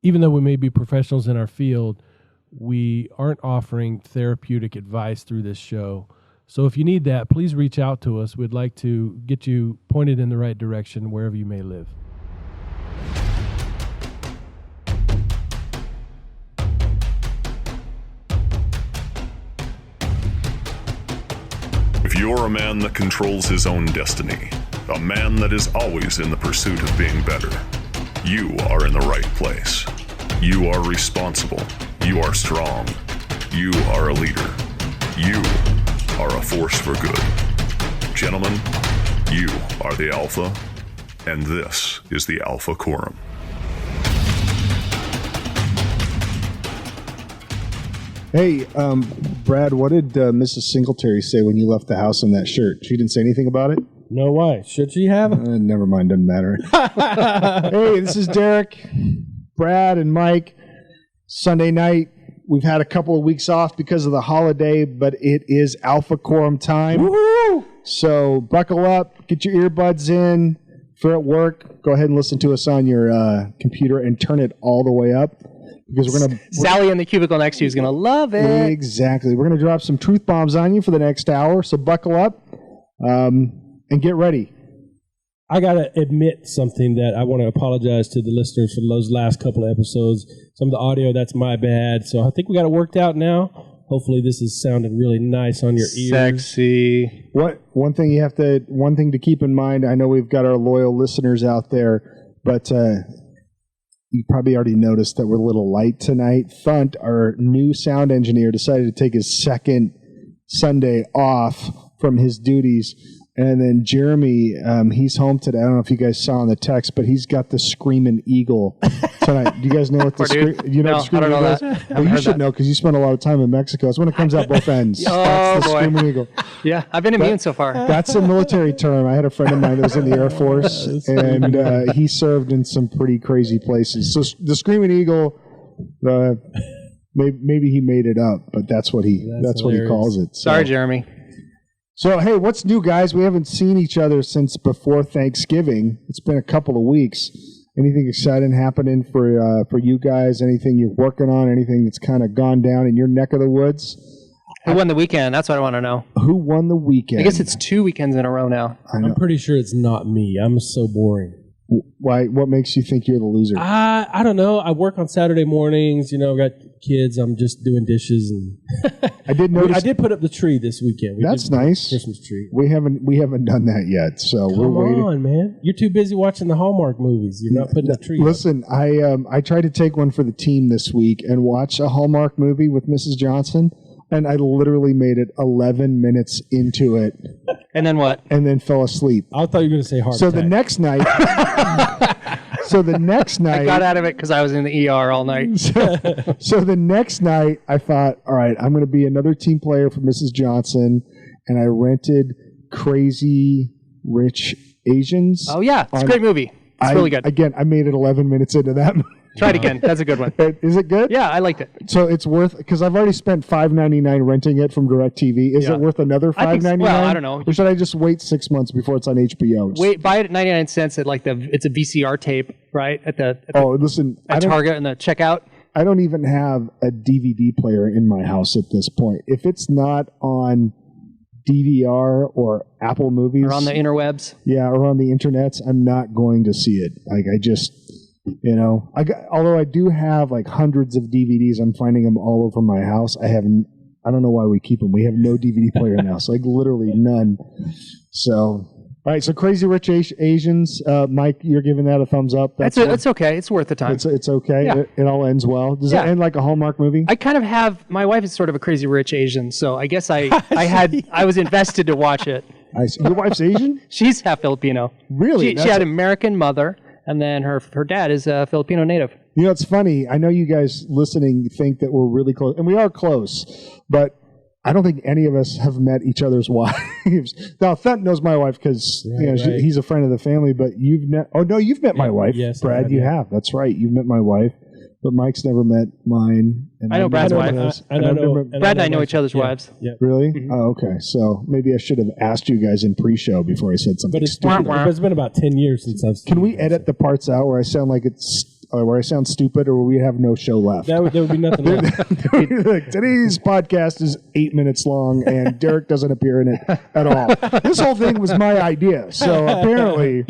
even though we may be professionals in our field, we aren't offering therapeutic advice through this show. So if you need that, please reach out to us. We'd like to get you pointed in the right direction wherever you may live. If you're a man that controls his own destiny, a man that is always in the pursuit of being better, you are in the right place. You are responsible. You are strong. You are a leader. You are a force for good. Gentlemen, you are the Alpha, and this is the Alpha Quorum. Hey, Brad, what did Mrs. Singletary say when you left the house in that shirt? She didn't say anything about it? No, why? Should she have? Never mind, doesn't matter. Hey, this is Derik, Brad, and Mike. Sunday night. We've had a couple of weeks off because of the holiday, but it is Alpha Quorum time. Woo-hoo! So buckle up, get your earbuds in. If you're at work, go ahead and listen to us on your computer and turn it all the way up. Because Sally in the cubicle next to you is going to love it. Exactly. We're going to drop some truth bombs on you for the next hour, so buckle up and get ready. I got to admit something that I want to apologize to the listeners for those last couple of episodes. Some of the audio, that's my bad. So I think we got it worked out now. Hopefully this is sounding really nice on your ears. Sexy. One thing to keep in mind, I know we've got our loyal listeners out there, but you probably already noticed that we're a little light tonight. Thunt, our new sound engineer, decided to take his second Sunday off from his duties. And then Jeremy, he's home today. I don't know if you guys saw in the text, but he's got the Screaming Eagle tonight. Do you guys know what the Screaming Eagle is? I don't know that. Well, you should know because you spent a lot of time in Mexico. It's when it comes out both ends. That's the Screaming Eagle. Yeah, I've been immune so far. That's a military term. I had a friend of mine that was in the Air Force, and he served in some pretty crazy places. So the Screaming Eagle, maybe he made it up, but that's what he calls it. So. Sorry, Jeremy. So, hey, what's new, guys? We haven't seen each other since before Thanksgiving. It's been a couple of weeks. Anything exciting happening for you guys? Anything you're working on? Anything that's kind of gone down in your neck of the woods? Who won the weekend? That's what I want to know. Who won the weekend? I guess it's 2 weekends in a row now. I'm pretty sure it's not me. I'm so boring. Why? What makes you think you're the loser? I don't know. I work on Saturday mornings. I've got kids. I'm just doing dishes, and I did notice. I did put up the tree this weekend. That's nice. Christmas tree. We haven't done that yet, so we're waiting. Come on, man! You're too busy watching the Hallmark movies. You're not putting the tree. Listen, I tried to take one for the team this week and watch a Hallmark movie with Mrs. Johnson. And I literally made it 11 minutes into it. And then what? And then fell asleep. I thought you were going to say heart attack. The next night... I got out of it because I was in the ER all night. So the next night, I thought, all right, I'm going to be another team player for Mrs. Johnson. And I rented Crazy Rich Asians. Oh, yeah. It's a great movie. It's really good. Again, I made it 11 minutes into that movie. Try it again. That's a good one. Is it good? Yeah, I liked it. So it's worth, because I've already spent $5.99 renting it from DirecTV. Is it worth another $5.99? Well, I don't know. Or should I just wait 6 months before it's on HBO? Buy it at 99 cents at it's a VCR tape, right? At Target and the checkout. I don't even have a DVD player in my house at this point. If it's not on DVR or Apple Movies. Or on the interwebs. Yeah, or on the internets, I'm not going to see it. Although I do have like hundreds of DVDs, I'm finding them all over my house. I don't know why we keep them. We have no DVD player in the house, like literally none. So, all right. So Crazy Rich Asians, Mike, you're giving that a thumbs up. It's okay. It's worth the time. It's okay. Yeah. It all ends well. Does it end like a Hallmark movie? I kind of have. My wife is sort of a Crazy Rich Asian, so I guess I was invested to watch it. Your wife's Asian? She's half Filipino. Really? She had an American mother. And then her dad is a Filipino native. It's funny. I know you guys listening think that we're really close, and we are close, but I don't think any of us have met each other's wives. Now, Thunt knows my wife because he's a friend of the family, but you've met my wife. Yes, Brad, you have. That's right. You've met my wife, but Mike's never met mine. And I know Brad's wife. Brad and I know each other's wives. Yeah. Really? Mm-hmm. Oh, okay. So maybe I should have asked you guys in pre-show before I said something stupid. But it's been about 10 years since I've seen Can we edit the parts out where I sound like where I sound stupid, or we have no show left. There would be nothing left. Today's podcast is 8 minutes long, and Derik doesn't appear in it at all. This whole thing was my idea, so apparently,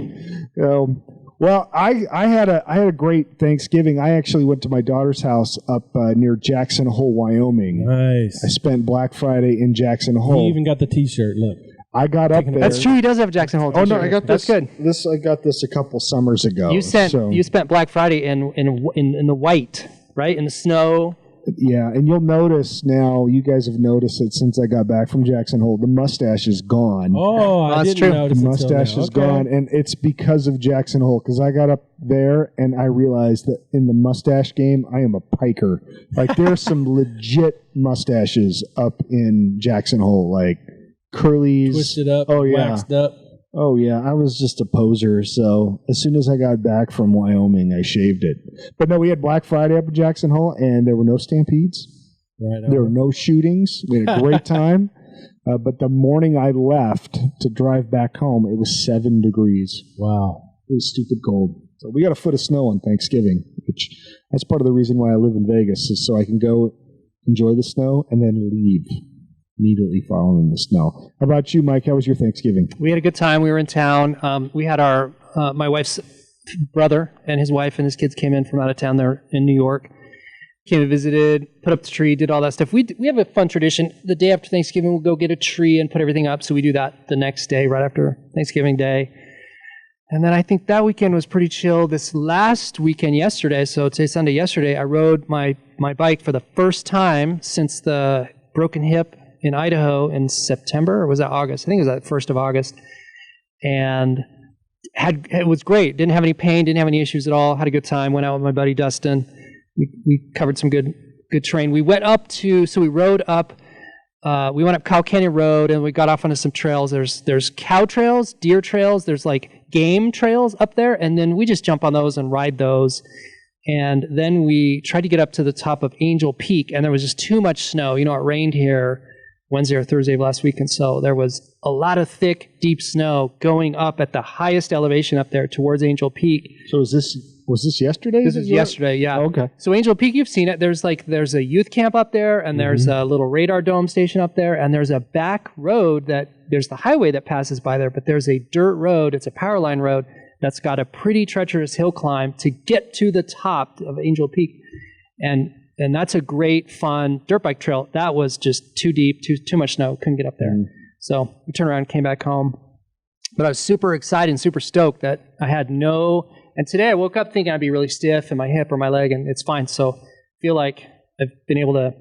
well, I had a great Thanksgiving. I actually went to my daughter's house up near Jackson Hole, Wyoming. Nice. I spent Black Friday in Jackson Hole. He even got the T-shirt. Look. I got up there. That's true. He does have a Jackson Hole t-shirt. Oh no, I got this. That's good. I got this a couple summers ago. You spent Black Friday in the white, right? In the snow. Yeah, and you'll notice now. You guys have noticed it since I got back from Jackson Hole. The mustache is gone. Oh, that's didn't true. notice the mustache is gone, and it's because of Jackson Hole. Because I got up there and I realized that in the mustache game, I am a piker. Like there's some legit mustaches up in Jackson Hole, like curlies, Twisted up, waxed up. Oh, yeah. I was just a poser. So as soon as I got back from Wyoming, I shaved it. But no, we had Black Friday up at Jackson Hole, and there were no stampedes. Right. There were no shootings. We had a great time. But the morning I left to drive back home, it was 7 degrees. Wow. It was stupid cold. So we got a foot of snow on Thanksgiving, which that's part of the reason why I live in Vegas, is so I can go enjoy the snow and then leave immediately following the snow. How about you, Mike? How was your Thanksgiving? We had a good time. We were in town. We had our my wife's brother and his wife and his kids came in from out of town. They're in New York. Came and visited, put up the tree, did all that stuff. We have a fun tradition. The day after Thanksgiving, we'll go get a tree and put everything up. So we do that the next day, right after Thanksgiving Day. And then I think that weekend was pretty chill. This last weekend, yesterday, so today's Sunday, yesterday, I rode my bike for the first time since the broken hip in Idaho in September, or was that August? I think it was that 1st of August. And it was great. Didn't have any pain, didn't have any issues at all. Had a good time. Went out with my buddy Dustin. We covered some good terrain. We went up so we rode up, we went up Cow Canyon Road, and we got off onto some trails. There's cow trails, deer trails, there's like game trails up there, and then we just jump on those and ride those. And then we tried to get up to the top of Angel Peak, and there was just too much snow. You know, it rained here Wednesday or Thursday of last week, and so there was a lot of thick, deep snow going up at the highest elevation up there towards Angel Peak. So was this yesterday? This was yesterday, yeah. Oh, okay. So Angel Peak, you've seen it. There's a youth camp up there, and there's a little radar dome station up there, and there's a back road there's the highway that passes by there, but there's a dirt road. It's a power line road that's got a pretty treacherous hill climb to get to the top of Angel Peak. And that's a great, fun dirt bike trail. That was just too deep, too much snow. Couldn't get up there. So we turned around and came back home. But I was super excited and super stoked that I had and today I woke up thinking I'd be really stiff in my hip or my leg, and it's fine. So I feel like I've been able to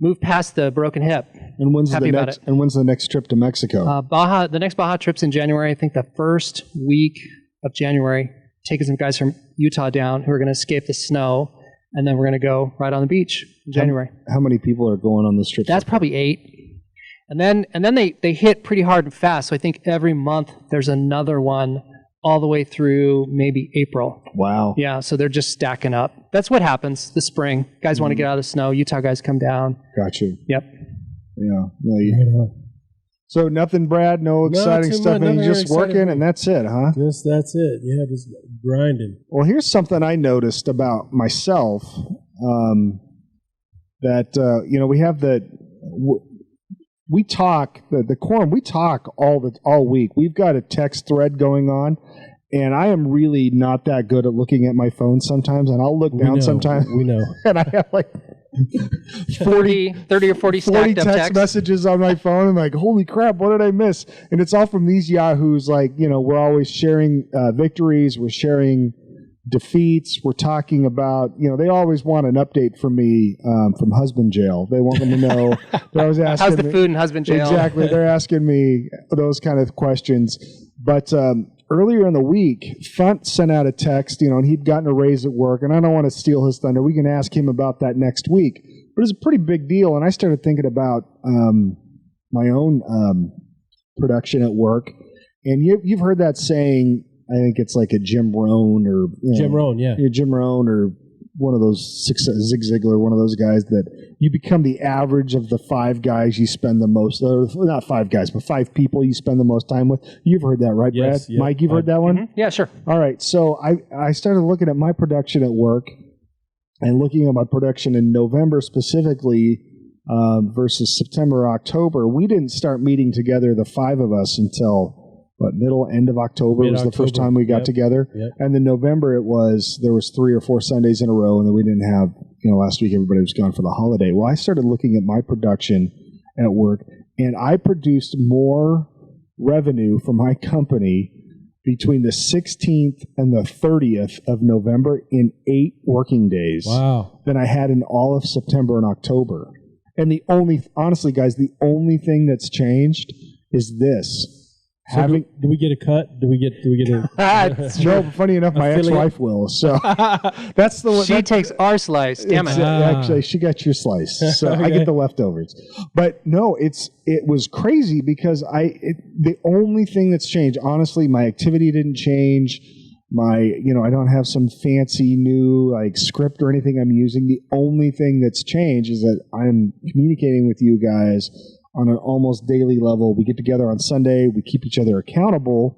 move past the broken hip. And when's the next trip to Mexico? The next Baja trip's in January. I think the first week of January, taking some guys from Utah down who are going to escape the snow. And then we're going to go right on the beach in January. How many people are going on this trip? That's probably 8. And then they hit pretty hard and fast. So I think every month there's another one all the way through maybe April. Wow. Yeah, so they're just stacking up. That's what happens this spring. Guys want to get out of the snow. Utah guys come down. Got you. Yep. Yeah. No, so nothing, Brad? No exciting stuff? And you're just working and that's it, huh? That's it. Yeah, just grinding. Well, here's something I noticed about myself, that, we have we talk, the Quorum, we talk all week. We've got a text thread going on, and I am really not that good at looking at my phone sometimes, and I'll look down sometimes. We know. And I have like 30 or 40 stacked up text messages on my phone. I'm like, holy crap, what did I miss? And it's all from these yahoos. Like, we're always sharing victories. We're sharing defeats. We're talking about, they always want an update from me from husband jail. They want me to know. They're always asking how's the food in husband jail? Exactly. They're asking me those kind of questions. But earlier in the week, Funt sent out a text, and he'd gotten a raise at work, and I don't want to steal his thunder. We can ask him about that next week. But it's a pretty big deal, and I started thinking about my own production at work. And you've heard that saying, I think it's like a Jim Rohn or... Jim Rohn, yeah. Jim Rohn or one of those Zig Ziglar, one of those guys that you become the average of the 5 guys you spend the most, not 5 guys, but 5 people you spend the most time with. You've heard that, right, Brad? Yes, yeah. Mike, you've heard that one? Mm-hmm. Yeah, sure. All right. So I started looking at my production at work and looking at my production in November specifically versus September, October. We didn't start meeting together, the 5 of us, until end of October was the first time we got together. Yep. And then November there was 3 or 4 Sundays in a row, and then we didn't have, last week everybody was gone for the holiday. Well, I started looking at my production at work, and I produced more revenue for my company between the 16th and the 30th of November in 8 working days. Wow. Than I had in all of September and October. And honestly, guys, the only thing that's changed is this. So do we get a cut? Do we get a? No, but funny enough, my ex-wife will. So that's the one. She takes our slice. Damn it! Actually, she got your slice, so okay. I get the leftovers. But no, it was crazy because the only thing that's changed, honestly, my activity didn't change. I don't have some fancy new script or anything I'm using. The only thing that's changed is that I'm communicating with you guys on an almost daily level. We get together on Sunday, we keep each other accountable,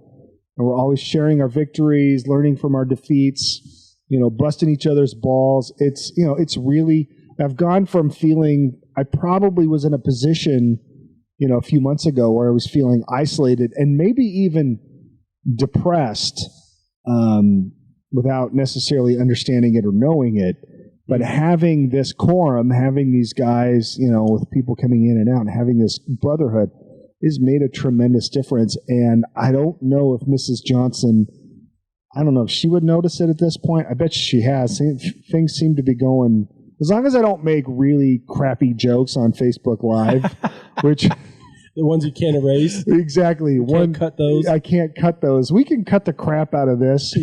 and we're always sharing our victories, learning from our defeats, busting each other's balls. It's really, I've gone from feeling, I probably was in a position, a few months ago where I was feeling isolated and maybe even depressed without necessarily understanding it or knowing it. But having this quorum, having these guys, with people coming in and out, and having this brotherhood has made a tremendous difference. And I don't know if Mrs. Johnson, I don't know if she would notice it at this point. I bet she has. Things seem to be going, as long as I don't make really crappy jokes on Facebook Live, which... The ones you can't erase. Exactly. You can't cut those. I can't cut those. We can cut the crap out of this,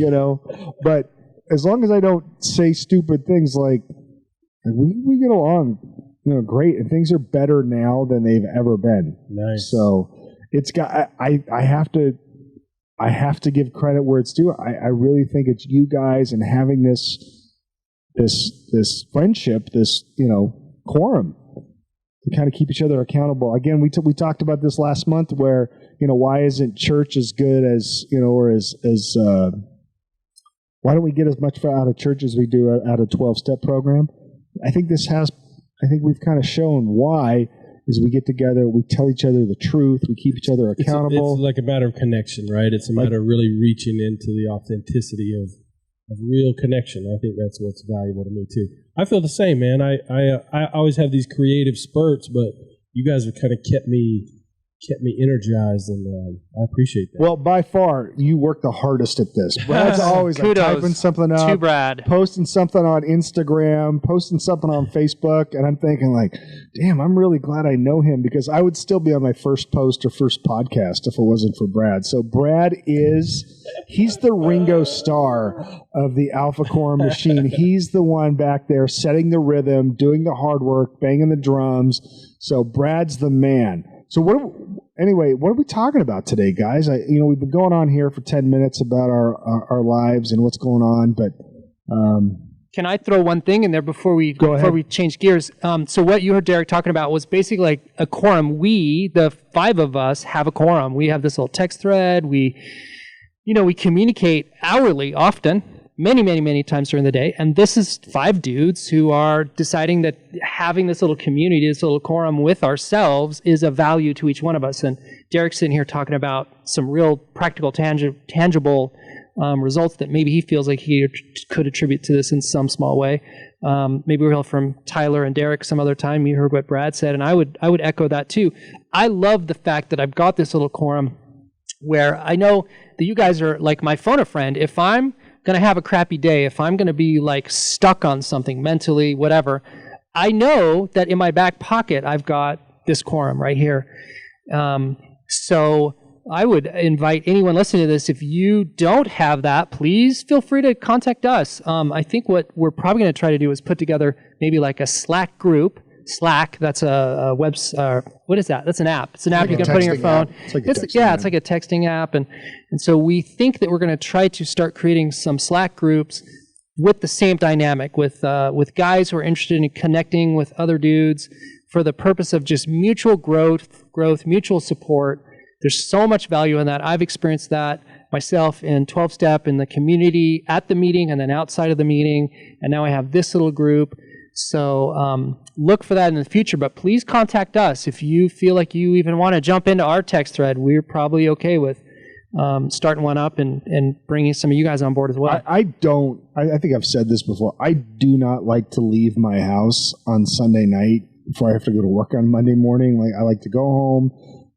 but... As long as I don't say stupid things like we get along, great, and things are better now than they've ever been. Nice. So it's got. I have to give credit where it's due. I really think it's you guys and having this friendship, this quorum to kind of keep each other accountable. Again, we talked about this last month where why isn't church as good as or as why don't we get as much out of church as we do out of 12-step program? I think we've kind of shown why is we get together, we tell each other the truth, we keep each other accountable. It's like a matter of connection, right? It's a matter of really reaching into the authenticity of real connection. I think that's what's valuable to me too. I feel the same, man. I always have these creative spurts, but you guys have kind of kept me energized, and I appreciate that. Well, by far, you work the hardest at this. Brad's always typing something up, to Brad, posting something on Instagram, posting something on Facebook, and I'm thinking damn, I'm really glad I know him because I would still be on my first post or first podcast if it wasn't for Brad. So Brad he's the Ringo Starr of the Alpha Quorum machine. He's the one back there setting the rhythm, doing the hard work, banging the drums. So Brad's the man. So what are we talking about today, guys? We've been going on here for 10 minutes about our lives and what's going on, but can I throw one thing in there before we change gears? So what you heard Derik talking about was basically like a quorum. We, the 5 of us, have a quorum. We have this little text thread. We communicate hourly, often. Many times during the day. And this is 5 dudes who are deciding that having this little community, this little quorum with ourselves is of value to each one of us. And Derik's sitting here talking about some real practical, tangible results that maybe he feels like he could attribute to this in some small way. Maybe we'll hear from Tyler and Derik some other time. You heard what Brad said, and I would echo that too. I love the fact that I've got this little quorum where I know that you guys are like my phone a friend. If I'm going to have a crappy day, if I'm going to be stuck on something mentally, whatever, I know that in my back pocket I've got this quorum right here. So I would invite anyone listening to this, if you don't have that, please feel free to contact us. I think what we're probably going to try to do is put together maybe a Slack group. Slack, that's a web. What is that? That's an app. It's an app you can put on your phone. It's like a texting app, and so we think that we're going to try to start creating some Slack groups with the same dynamic with guys who are interested in connecting with other dudes for the purpose of just mutual growth, mutual support. There's so much value in that. I've experienced that myself in 12-step, in the community, at the meeting, and then outside of the meeting. And now I have this little group. So look for that in the future. But please contact us if you feel like you even want to jump into our text thread. We're probably okay with starting one up and bringing some of you guys on board as well. I think I've said this before. I do not like to leave my house on Sunday night before I have to go to work on Monday morning. Like, I like to go home,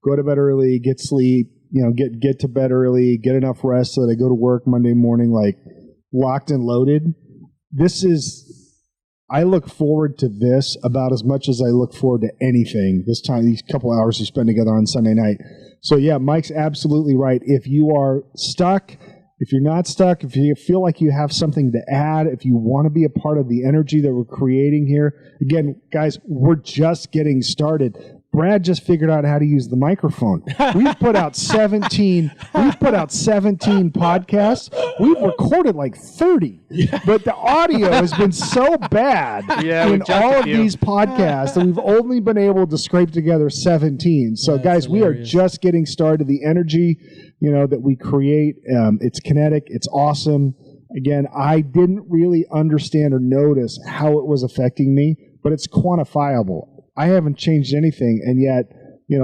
go to bed early, get sleep, get to bed early, get enough rest so that I go to work Monday morning, like, locked and loaded. I look forward to this about as much as I look forward to anything these couple hours we spend together on Sunday night. So yeah, Mike's absolutely right. If you are stuck, if you're not stuck, if you feel like you have something to add, if you want to be a part of the energy that we're creating here, again, guys, we're just getting started. Brad just figured out how to use the microphone. We've put out 17 podcasts. We've recorded like 30. But the audio has been so bad in all of these podcasts that we've only been able to scrape together 17. So guys, hilarious. We are just getting started. The energy, that we create, it's kinetic, it's awesome. Again, I didn't really understand or notice how it was affecting me, but it's quantifiable. I haven't changed anything, and yet,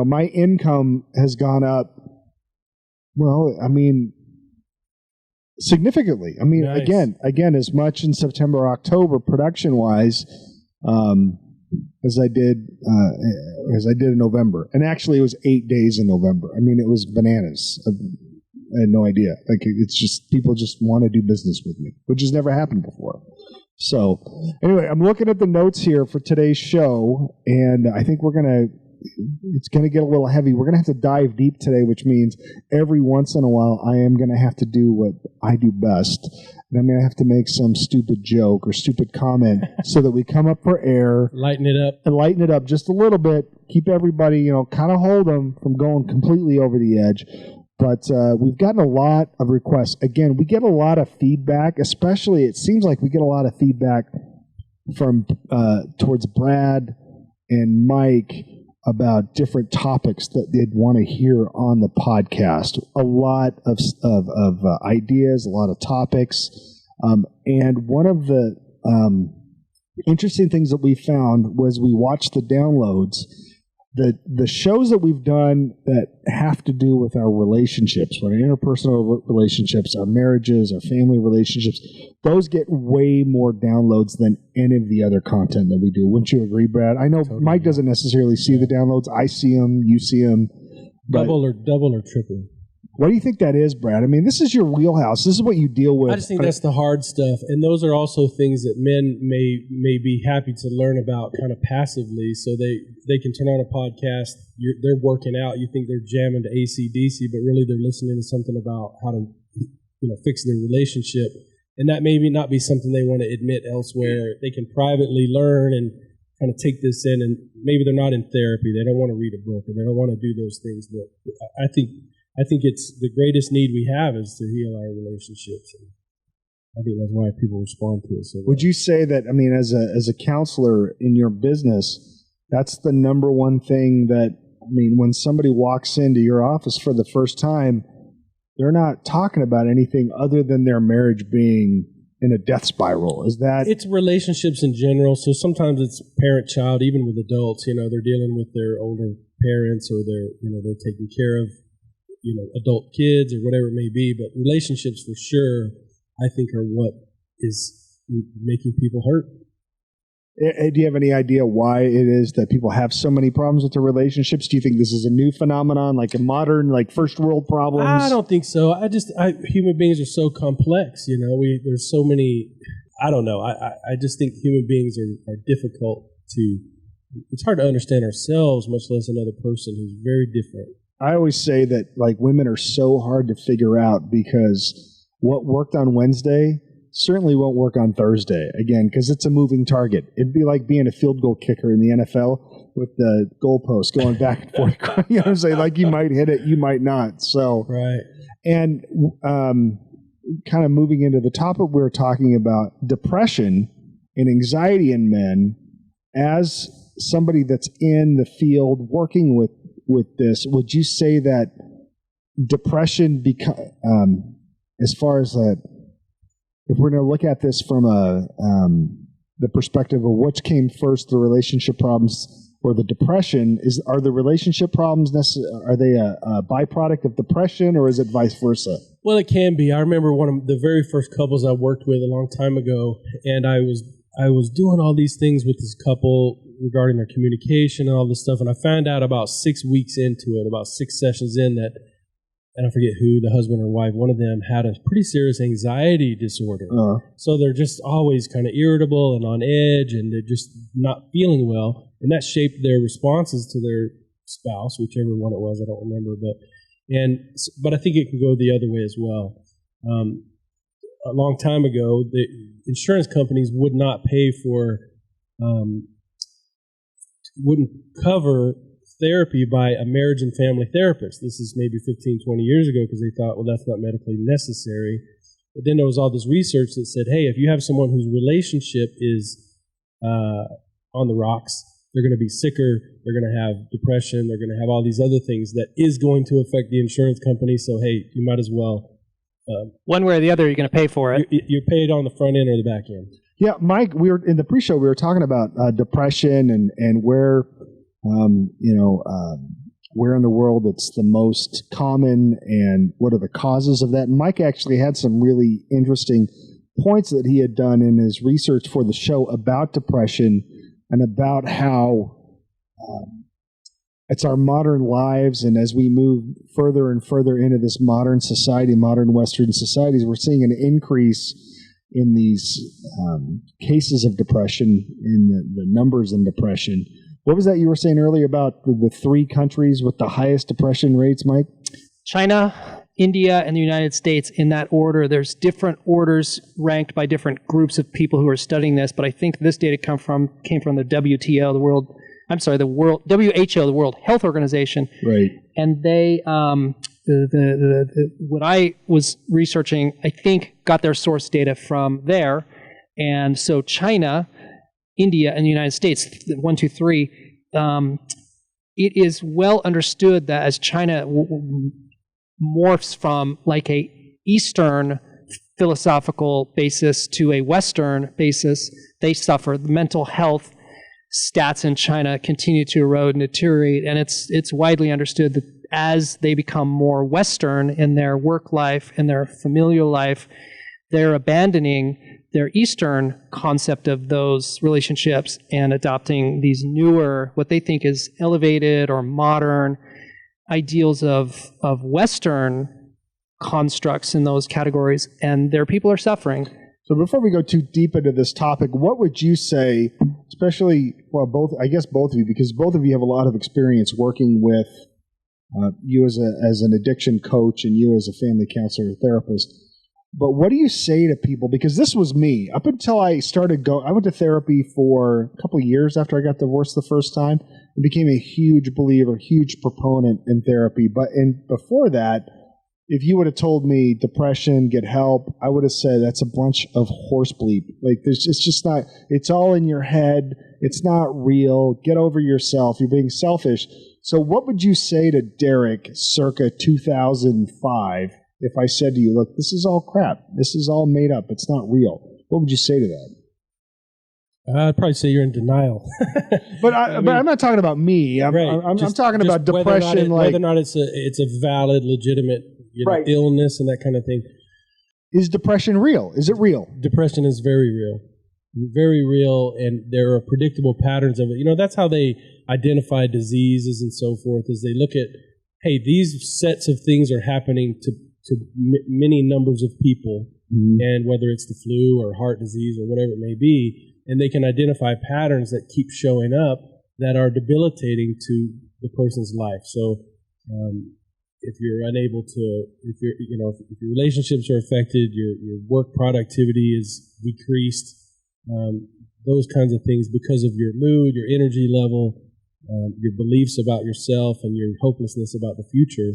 my income has gone up, significantly. Nice. Again, as much in September, October, production-wise, as I did in November. And actually, it was 8 days in November. It was bananas. I had no idea. Like, it's just, people just want to do business with me, which has never happened before. So, anyway, I'm looking at the notes here for today's show, and I think it's going to get a little heavy. We're going to have to dive deep today, which means every once in a while I am going to have to do what I do best, and I'm going to have to make some stupid joke or stupid comment so that we come up for air. Lighten it up just a little bit. Keep everybody, kind of hold them from going completely over the edge. But we've gotten a lot of requests. Again, we get a lot of feedback, especially it seems like we get a lot of feedback from towards Brad and Mike about different topics that they'd want to hear on the podcast. A lot of ideas, a lot of topics. And one of the interesting things that we found was we watched the downloads. The shows that we've done that have to do with our relationships, our interpersonal relationships, our marriages, our family relationships, those get way more downloads than any of the other content that we do. Wouldn't you agree, Brad? I know totally. Mike doesn't necessarily see the downloads. I see them. You see them. Double or triple. What do you think that is, Brad? This is your wheelhouse. This is what you deal with. I just think that's the hard stuff. And those are also things that men may be happy to learn about kind of passively. So they can turn on a podcast. They're working out. You think they're jamming to AC/DC, but really they're listening to something about how to fix their relationship. And that may not be something they want to admit elsewhere. They can privately learn and kind of take this in. And maybe they're not in therapy. They don't want to read a book and they don't want to do those things. But I think it's the greatest need we have is to heal our relationships. And I think that's why people respond to it so well. Would you say that, as a counselor in your business, that's the number one thing that, when somebody walks into your office for the first time, they're not talking about anything other than their marriage being in a death spiral? Is that... It's relationships in general. So sometimes it's parent-child, even with adults, they're dealing with their older parents or they're taking care of adult kids or whatever it may be, but relationships for sure, I think, are what is making people hurt. Do you have any idea why it is that people have so many problems with their relationships? Do you think this is a new phenomenon, like a modern, first world problems? I don't think so. Human beings are so complex, there's so many, I don't know. I just think human beings are difficult it's hard to understand ourselves, much less another person who's very different. I always say that women are so hard to figure out because what worked on Wednesday certainly won't work on Thursday, again, because it's a moving target. It'd be like being a field goal kicker in the NFL with the goalpost going back and forth. You know what I'm saying? You might hit it, you might not. So right. And kind of moving into the topic we were talking about, depression and anxiety in men, as somebody that's in the field working with this, would you say that depression, as far as if we're going to look at this from the perspective of which came first, the relationship problems or the depression, are the relationship problems are they a byproduct of depression, or is it vice versa? Well, it can be. I remember one of the very first couples I worked with a long time ago, and I was doing all these things with this couple regarding their communication and all this stuff, and I found out about 6 weeks into it, about 6 sessions in, that, and I forget who, the husband or wife, one of them had a pretty serious anxiety disorder. So they're just always kind of irritable and on edge, and they're just not feeling well, and that shaped their responses to their spouse, whichever one it was, I don't remember, but I think it can go the other way as well. A long time ago, the insurance companies would not pay for, wouldn't cover therapy by a marriage and family therapist. This is maybe 15, 20 years ago, because they thought, well, that's not medically necessary. But then there was all this research that said, hey, if you have someone whose relationship is on the rocks, they're going to be sicker, they're going to have depression, they're going to have all these other things that is going to affect the insurance company. So, hey, you might as well. One way or the other, you're going to pay for it. You're paid on the front end or the back end. Yeah, Mike, we were in the pre-show, we were talking about depression and where, where in the world it's the most common and what are the causes of that. And Mike actually had some really interesting points that he had done in his research for the show about depression and about how it's our modern lives, and as we move further and further into this modern society, modern Western societies, we're seeing an increase in these cases of depression, in the numbers in depression. What was that you were saying earlier about the 3 countries with the highest depression rates, Mike? China, India, and the United States, in that order. There's different orders ranked by different groups of people who are studying this, but I think this data came from the WTO, the WHO, the World Health Organization. Right. And they, what I was researching, I think, got their source data from there. And so China, India, and the United States, 1, 2, 3, it is well understood that as China morphs from like a Eastern philosophical basis to a Western basis, they suffer. The mental health stats in China continue to erode and deteriorate, and it's widely understood that as they become more Western in their work life and their familial life, they're abandoning their Eastern concept of those relationships and adopting these newer, what they think is elevated or modern ideals of Western constructs in those categories, and their people are suffering. So before we go too deep into this topic, what would you say, especially, well, both of you, because both of you have a lot of experience working with you as an addiction coach and you as a family counselor or therapist. But what do you say to people? Because this was me. Up until I I went to therapy for a couple of years after I got divorced the first time and became a huge believer, huge proponent in therapy. But before that, if you would have told me depression, get help, I would have said that's a bunch of horse bleep. Like it's just not, it's all in your head. It's not real. Get over yourself. You're being selfish. So what would you say to Derik circa 2005 if I said to you, look, this is all crap. This is all made up. It's not real. What would you say to that? I'd probably say you're in denial. But I'm not talking about me. I'm talking about depression. Whether or not it's a valid, legitimate illness and that kind of thing. Is depression real? Is it real? Depression is very real. Very real, and there are predictable patterns of it. That's how they identify diseases and so forth, is they look at, hey, these sets of things are happening to many numbers of people, and whether it's the flu or heart disease or whatever it may be, and they can identify patterns that keep showing up that are debilitating to the person's life. So if you're unable to, if your relationships are affected, your work productivity is decreased, those kinds of things because of your mood, your energy level, your beliefs about yourself, and your hopelessness about the future,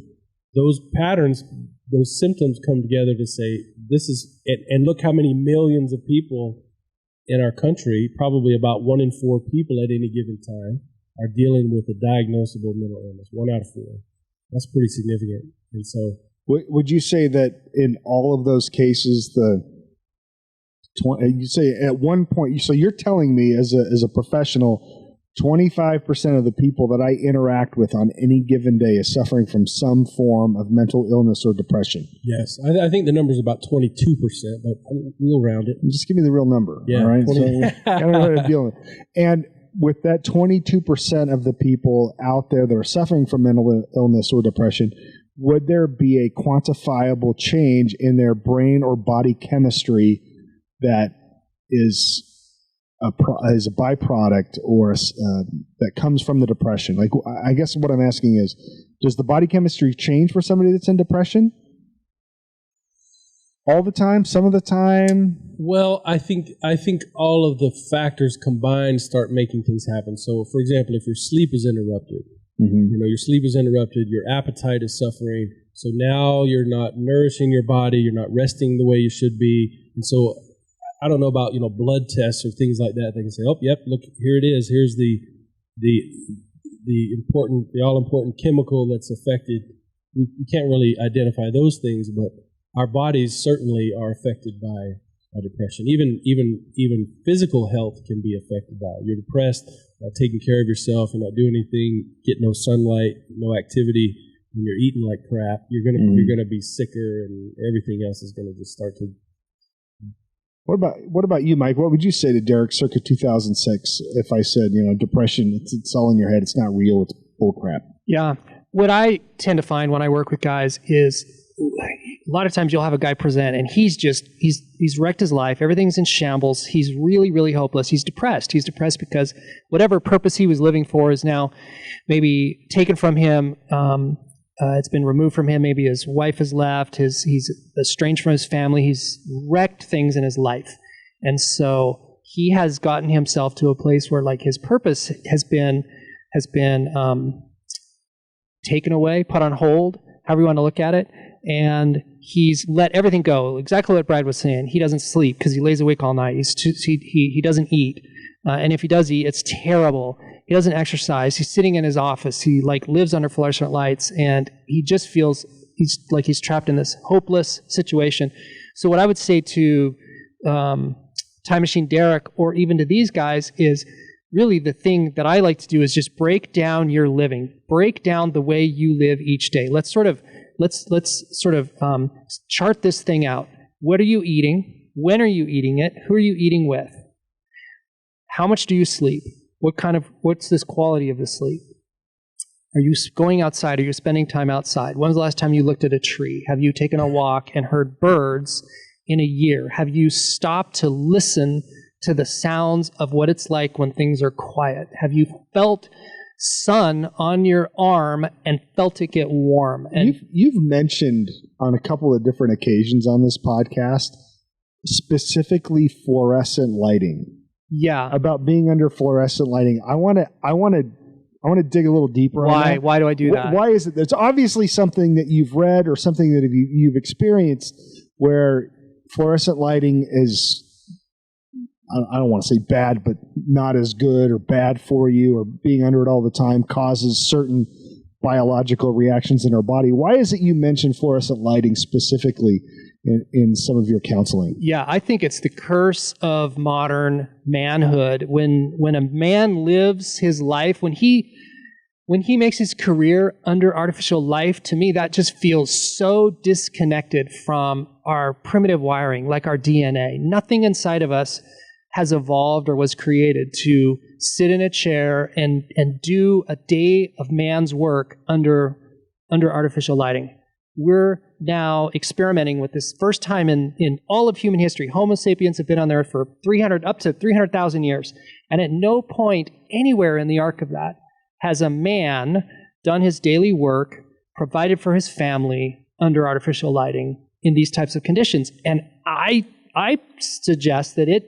those patterns, those symptoms come together to say, this is, and look how many millions of people in our country, probably about 1 in 4 people at any given time, are dealing with a diagnosable mental illness, 1 out of 4. That's pretty significant. And so, would you say that in all of those cases, you say at one point, so you're telling me as a professional, 25% of the people that I interact with on any given day is suffering from some form of mental illness or depression? Yes. I think the number is about 22%, but we'll round it. Just give me the real number. Yeah, all right. 20. So I don't know how to deal with it. And with that 22% of the people out there that are suffering from mental illness or depression, would there be a quantifiable change in their brain or body chemistry that is a byproduct or that comes from the depression? Like, I guess what I'm asking is, does the body chemistry change for somebody that's in depression? All the time? Some of the time? Well, I think all of the factors combined start making things happen. So, for example, if your sleep is interrupted, your sleep is interrupted, your appetite is suffering. So now you're not nourishing your body, you're not resting the way you should be, and so I don't know about blood tests or things like that. They can say, "Oh, yep, look, here it is. Here's the all important chemical that's affected." We can't really identify those things, but our bodies certainly are affected by depression. Even physical health can be affected by it. You're depressed, not taking care of yourself, you're not doing anything, get no sunlight, no activity, and you're eating like crap. You're gonna be sicker, and everything else is gonna just start to. What about you, Mike? What would you say to Derik circa 2006 if I said, depression, it's all in your head, it's not real, it's bullcrap? Yeah. What I tend to find when I work with guys is a lot of times you'll have a guy present and he's wrecked his life. Everything's in shambles. He's really, really hopeless. He's depressed. He's depressed because whatever purpose he was living for is now maybe taken from him. It's been removed from him. Maybe his wife has left. He's estranged from his family. He's wrecked things in his life. And so he has gotten himself to a place where like his purpose has been taken away, put on hold, however you want to look at it. And he's let everything go. Exactly what Brad was saying. He doesn't sleep because he lays awake all night. He doesn't eat. And if he does eat, it's terrible. He doesn't exercise. He's sitting in his office. He lives under fluorescent lights, and he just feels he's trapped in this hopeless situation. So what I would say to Time Machine Derik, or even to these guys, is really the thing that I like to do is just break down your living, break down the way you live each day. Let's sort of chart this thing out. What are you eating? When are you eating it? Who are you eating with? How much do you sleep? What's this quality of the sleep? Are you going outside? Are you spending time outside? When was the last time you looked at a tree? Have you taken a walk and heard birds in a year? Have you stopped to listen to the sounds of what it's like when things are quiet? Have you felt sun on your arm and felt it get warm? And you've mentioned on a couple of different occasions on this podcast, specifically fluorescent lighting. Yeah. About being under fluorescent lighting. I want to dig a little deeper on that. Why do I do that? Why is it? It's obviously something that you've read or something that you've experienced where fluorescent lighting is, I don't want to say bad, but not as good or bad for you, or being under it all the time causes certain biological reactions in our body. Why is it you mention fluorescent lighting specifically in some of your counseling? Yeah, I think it's the curse of modern manhood. When a man lives his life, when he makes his career under artificial life, to me that just feels so disconnected from our primitive wiring, like our DNA. Nothing inside of us has evolved or was created to sit in a chair and do a day of man's work under artificial lighting. We're now experimenting with this first time in all of human history. Homo sapiens have been on the earth for up to 300,000 years. And at no point anywhere in the arc of that has a man done his daily work, provided for his family under artificial lighting in these types of conditions. And I suggest that it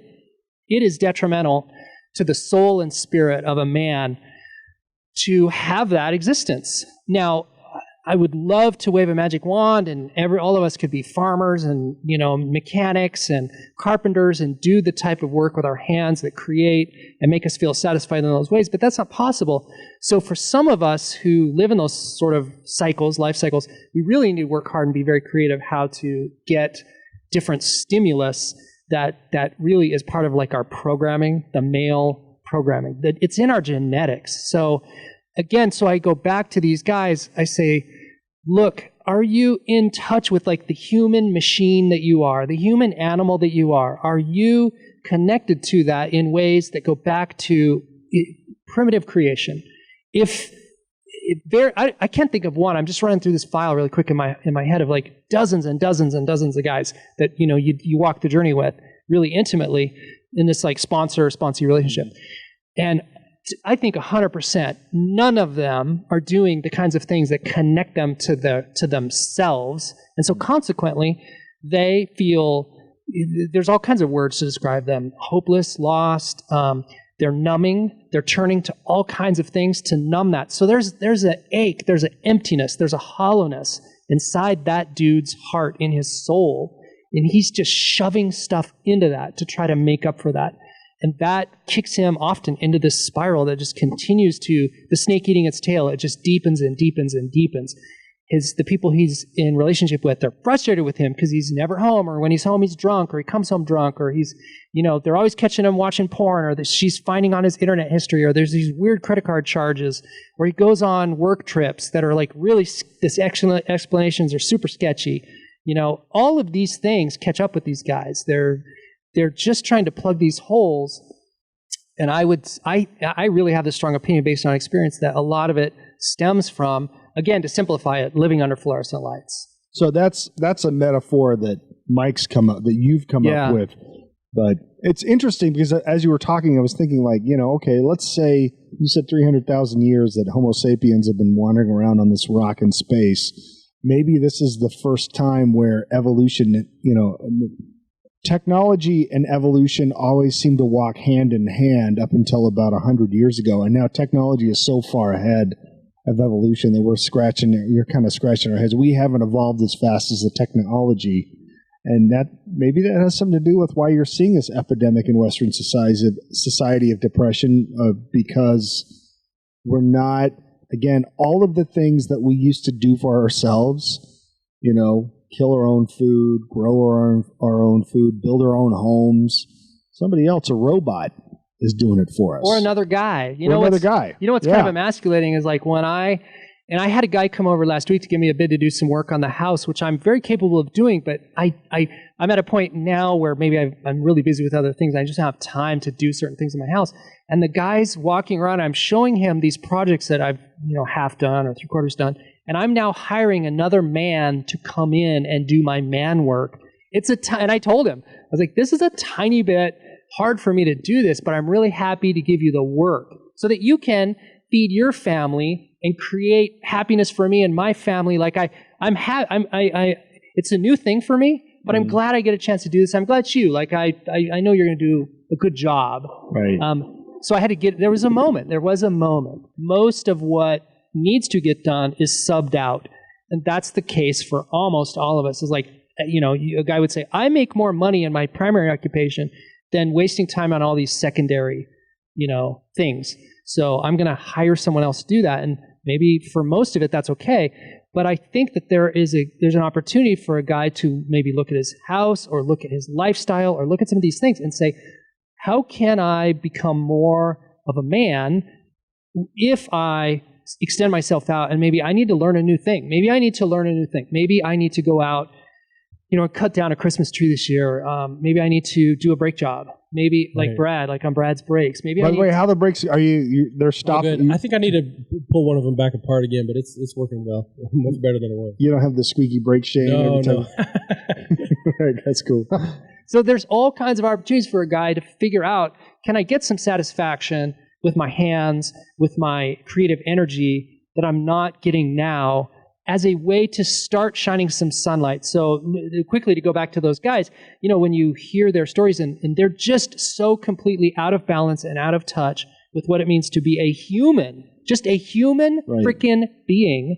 is detrimental to the soul and spirit of a man to have that existence. Now, I would love to wave a magic wand and all of us could be farmers and, mechanics and carpenters and do the type of work with our hands that create and make us feel satisfied in those ways, but that's not possible. So for some of us who live in those sort of cycles, life cycles, we really need to work hard and be very creative how to get different stimulus that really is part of like our programming, the male programming. That it's in our genetics. So again, so I go back to these guys, I say, look, are you in touch with like the human machine that you are, the human animal that you are? Are you connected to that in ways that go back to primitive creation? I can't think of one. I'm just running through this file really quick in my head of like dozens and dozens and dozens of guys that you walk the journey with really intimately in this like sponsor-sponsee relationship. And I think 100%, none of them are doing the kinds of things that connect them to themselves. And so consequently, they feel, there's all kinds of words to describe them, hopeless, lost, they're numbing, they're turning to all kinds of things to numb that. So there's an ache, there's an emptiness, there's a hollowness inside that dude's heart, in his soul, and he's just shoving stuff into that to try to make up for that. And that kicks him often into this spiral that just continues to, the snake eating its tail, it just deepens and deepens and deepens. The people he's in relationship with, they're frustrated with him because he's never home, or when he's home, he's drunk, or he comes home drunk, or he's, they're always catching him watching porn, or she's finding on his internet history, or there's these weird credit card charges, or he goes on work trips that are like really, this explanations are super sketchy. All of these things catch up with these guys. They're just trying to plug these holes. And I really have this strong opinion based on experience that a lot of it stems from, again, to simplify it, living under fluorescent lights. So that's a metaphor that you've come up with. But it's interesting because as you were talking, I was thinking like, okay, let's say you said 300,000 years that Homo sapiens have been wandering around on this rock in space. Maybe this is the first time where evolution, technology and evolution always seem to walk hand in hand up until about 100 years ago. And now technology is so far ahead of evolution that you're kind of scratching our heads. We haven't evolved as fast as the technology. And maybe that has something to do with why you're seeing this epidemic in Western society of depression, because we're not, again, all of the things that we used to do for ourselves, kill our own food, grow our own food, build our own homes. Somebody else, a robot, is doing it for us. Or another guy. Another guy. What's kind of emasculating is like when I had a guy come over last week to give me a bid to do some work on the house, which I'm very capable of doing, but I'm at a point now where maybe I'm really busy with other things. I just don't have time to do certain things in my house. And the guy's walking around, I'm showing him these projects that I've half done or 3/4 done, and I'm now hiring another man to come in and do my man work. And I told him, I was like, this is a tiny bit hard for me to do this, but I'm really happy to give you the work so that you can feed your family and create happiness for me and my family. Like it's a new thing for me, but I'm glad I get a chance to do this. I'm glad it's you. Like I know you're going to do a good job. Right. So there was a moment. Most of what needs to get done is subbed out. And that's the case for almost all of us. It's like, a guy would say, I make more money in my primary occupation than wasting time on all these secondary, things. So I'm going to hire someone else to do that. And maybe for most of it, that's okay. But I think that there's an opportunity for a guy to maybe look at his house or look at his lifestyle or look at some of these things and say, how can I become more of a man if I extend myself out, and maybe I need to learn a new thing. Maybe I need to go out, cut down a Christmas tree this year. Maybe I need to do a brake job. Maybe like Brad, like on Brad's brakes. Maybe. By the way, how the brakes are they're stopping? I think I need to pull one of them back apart again, but it's working well, much better than it was. You don't have the squeaky brake shame every time. Right, that's cool. So there's all kinds of opportunities for a guy to figure out, can I get some satisfaction with my hands, with my creative energy that I'm not getting now, as a way to start shining some sunlight. So quickly to go back to those guys, when you hear their stories and they're just so completely out of balance and out of touch with what it means to be a human, just a human freaking being,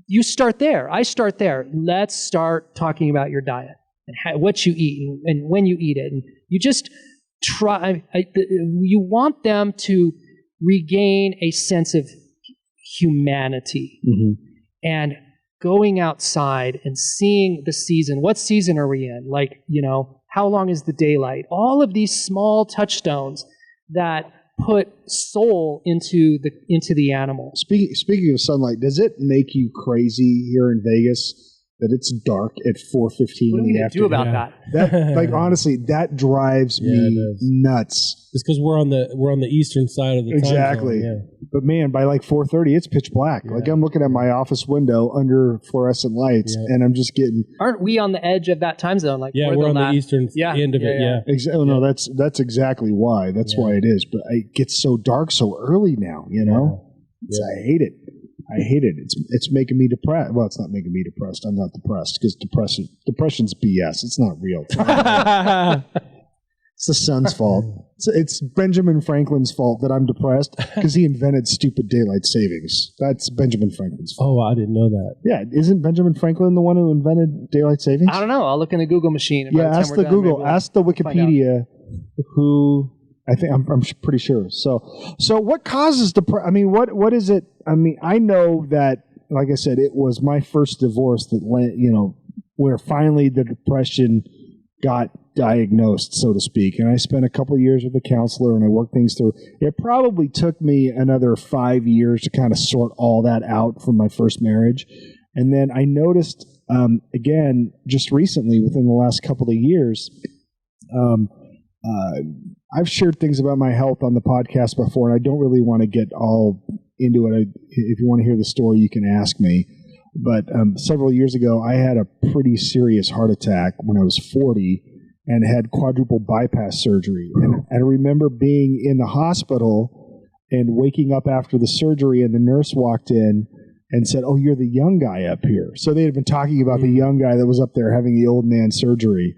you start there. I start there. Let's start talking about your diet and what you eat and when you eat it. And you just try, you want them to regain a sense of humanity and going outside and seeing the season. What season are we in? Like, how long is the daylight? All of these small touchstones that put soul into the animal. Speaking of sunlight, does it make you crazy here in Vegas that it's dark at 4:15 What are we in the going to do afternoon? about that? Like honestly, that drives me nuts. It's because we're on the eastern side of the Exactly. time zone. Yeah. But man, by like 4:30, it's pitch black. Like I'm looking at my office window under fluorescent lights, and I'm just getting. Aren't we on the edge of that time zone? Like we're on the eastern end of it. Yeah. No, that's exactly why. That's why it is. But it gets so dark so early now. I hate it. I hate it. It's making me depressed. Well, it's not making me depressed. I'm not depressed because depression's BS. It's not real. It's the sun's fault. It's Benjamin Franklin's fault that I'm depressed because he invented stupid daylight savings. That's Benjamin Franklin's fault. Oh, I didn't know that. Yeah, isn't Benjamin Franklin the one who invented daylight savings? I don't know. I'll look in the Google machine. And ask the Google. Ask the Wikipedia who. I think I'm pretty sure. So what causes depression? I mean, what is it? I mean, I know that, like I said, it was my first divorce that where finally the depression got diagnosed, so to speak. And I spent a couple of years with a counselor and I worked things through. It probably took me another 5 years to kind of sort all that out from my first marriage. And then I noticed, again, just recently, within the last couple of years, I've shared things about my health on the podcast before, and I don't really want to get all into it. If you want to hear the story, you can ask me. But several years ago, I had a pretty serious heart attack when I was 40 and had quadruple bypass surgery. And I remember being in the hospital and waking up after the surgery, and the nurse walked in and said, "Oh, you're the young guy up here." So they had been talking about the young guy that was up there having the old man surgery.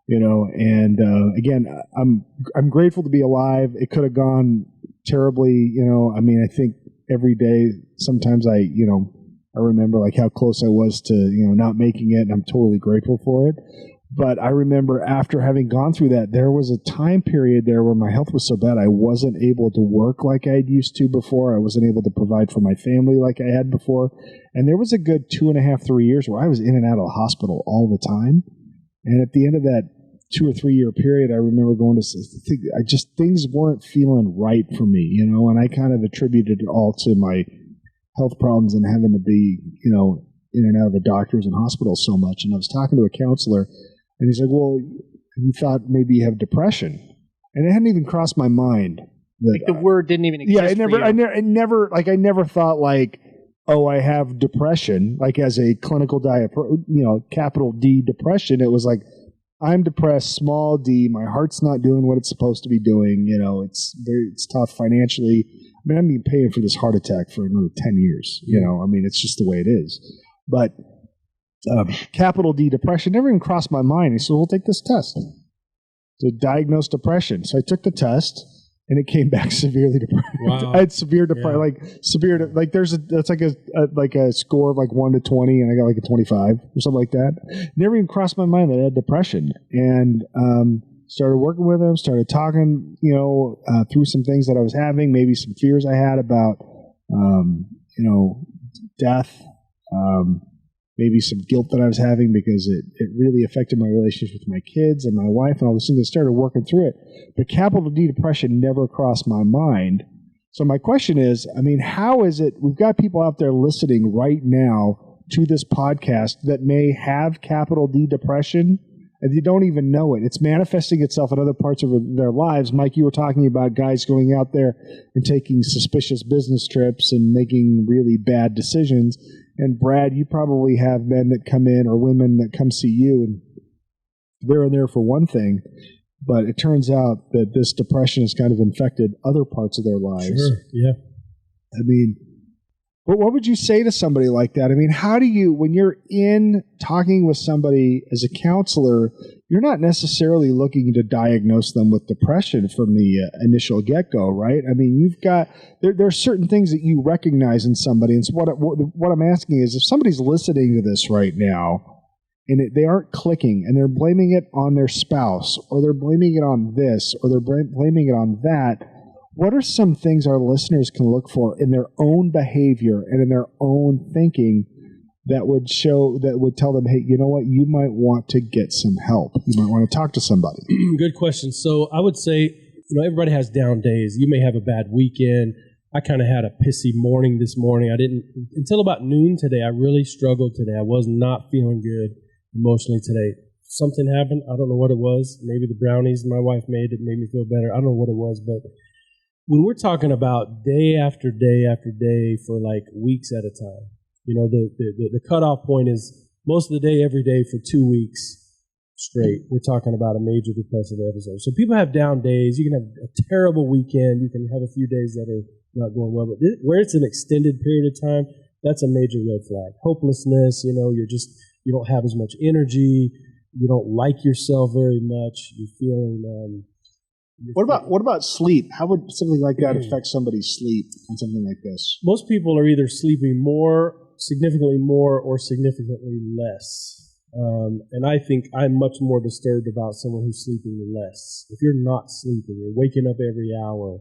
And again, I'm grateful to be alive. It could have gone terribly, I mean, I think every day, sometimes I remember like how close I was to, not making it, and I'm totally grateful for it. But I remember after having gone through that, there was a time period there where my health was so bad I wasn't able to work like I used to before. I wasn't able to provide for my family like I had before. And there was a good 2.5, 3 years where I was in and out of the hospital all the time. And at the end of that 2 or 3 year period, I remember going to things weren't feeling right for me, and I kind of attributed it all to my health problems and having to be, in and out of the doctors and hospitals so much. And I was talking to a counselor, and he's like, "Well, you thought maybe you have depression," and it hadn't even crossed my mind. The word didn't even exist. Yeah, I never thought like, "Oh, I have depression," like as a clinical capital D depression. It was like, I'm depressed, small d, my heart's not doing what it's supposed to be doing. It's tough financially. I mean, I'm paying for this heart attack for another 10 years. I mean, it's just the way it is. But capital D depression never even crossed my mind. He said, "We'll take this test to diagnose depression." So I took the test, and it came back severely depressed. Wow. I had severe depression, that's like a score of like 1 to 20, and I got like a 25 or something like that. Never even crossed my mind that I had depression. And started working with him, started talking, through some things that I was having, maybe some fears I had about, death, maybe some guilt that I was having because it really affected my relationship with my kids and my wife and all those things. I started working through it. But capital D depression never crossed my mind. So my question is, I mean, how is it, we've got people out there listening right now to this podcast that may have capital D depression and they don't even know it. It's manifesting itself in other parts of their lives. Mike, you were talking about guys going out there and taking suspicious business trips and making really bad decisions. And Brad, you probably have men that come in or women that come see you, and they're in there for one thing, but it turns out that this depression has kind of infected other parts of their lives. Sure, yeah. I mean, But what would you say to somebody like that? I mean, how do you, when you're in talking with somebody as a counselor, you're not necessarily looking to diagnose them with depression from the initial get-go, right? I mean, you've got, there are certain things that you recognize in somebody. And so what I'm asking is, if somebody's listening to this right now and they aren't clicking and they're blaming it on their spouse, or they're blaming it on this, or they're blaming it on that, what are some things our listeners can look for in their own behavior and in their own thinking that would tell them, hey, you know what, you might want to get some help. You might want to talk to somebody. Good question. So I would say, everybody has down days. You may have a bad weekend. I kind of had a pissy morning this morning. I didn't, until about noon today, I really struggled today. I was not feeling good emotionally today. Something happened. I don't know what it was. Maybe the brownies my wife made it made me feel better. I don't know what it was, but when we're talking about day after day after day for like weeks at a time, the cutoff point is most of the day, every day for 2 weeks straight. We're talking about a major depressive episode. So people have down days. You can have a terrible weekend. You can have a few days that are not going well. But where it's an extended period of time, that's a major red flag. Hopelessness, you don't have as much energy. You don't like yourself very much. You're feeling... What about sleep? How would something like that affect somebody's sleep on something like this? Most people are either sleeping significantly more, or significantly less. And I think I'm much more disturbed about someone who's sleeping less. If you're not sleeping, you're waking up every hour.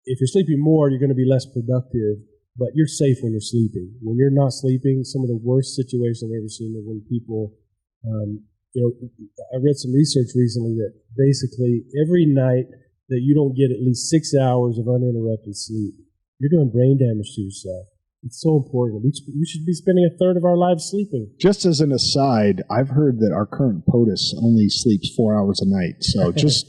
If you're sleeping more, you're going to be less productive. But you're safe when you're sleeping. When you're not sleeping, some of the worst situations I've ever seen are when people. I read some research recently that basically every night that you don't get at least 6 hours of uninterrupted sleep, you're doing brain damage to yourself. It's so important. We should be spending a third of our lives sleeping. Just as an aside, I've heard that our current POTUS only sleeps 4 hours a night. So just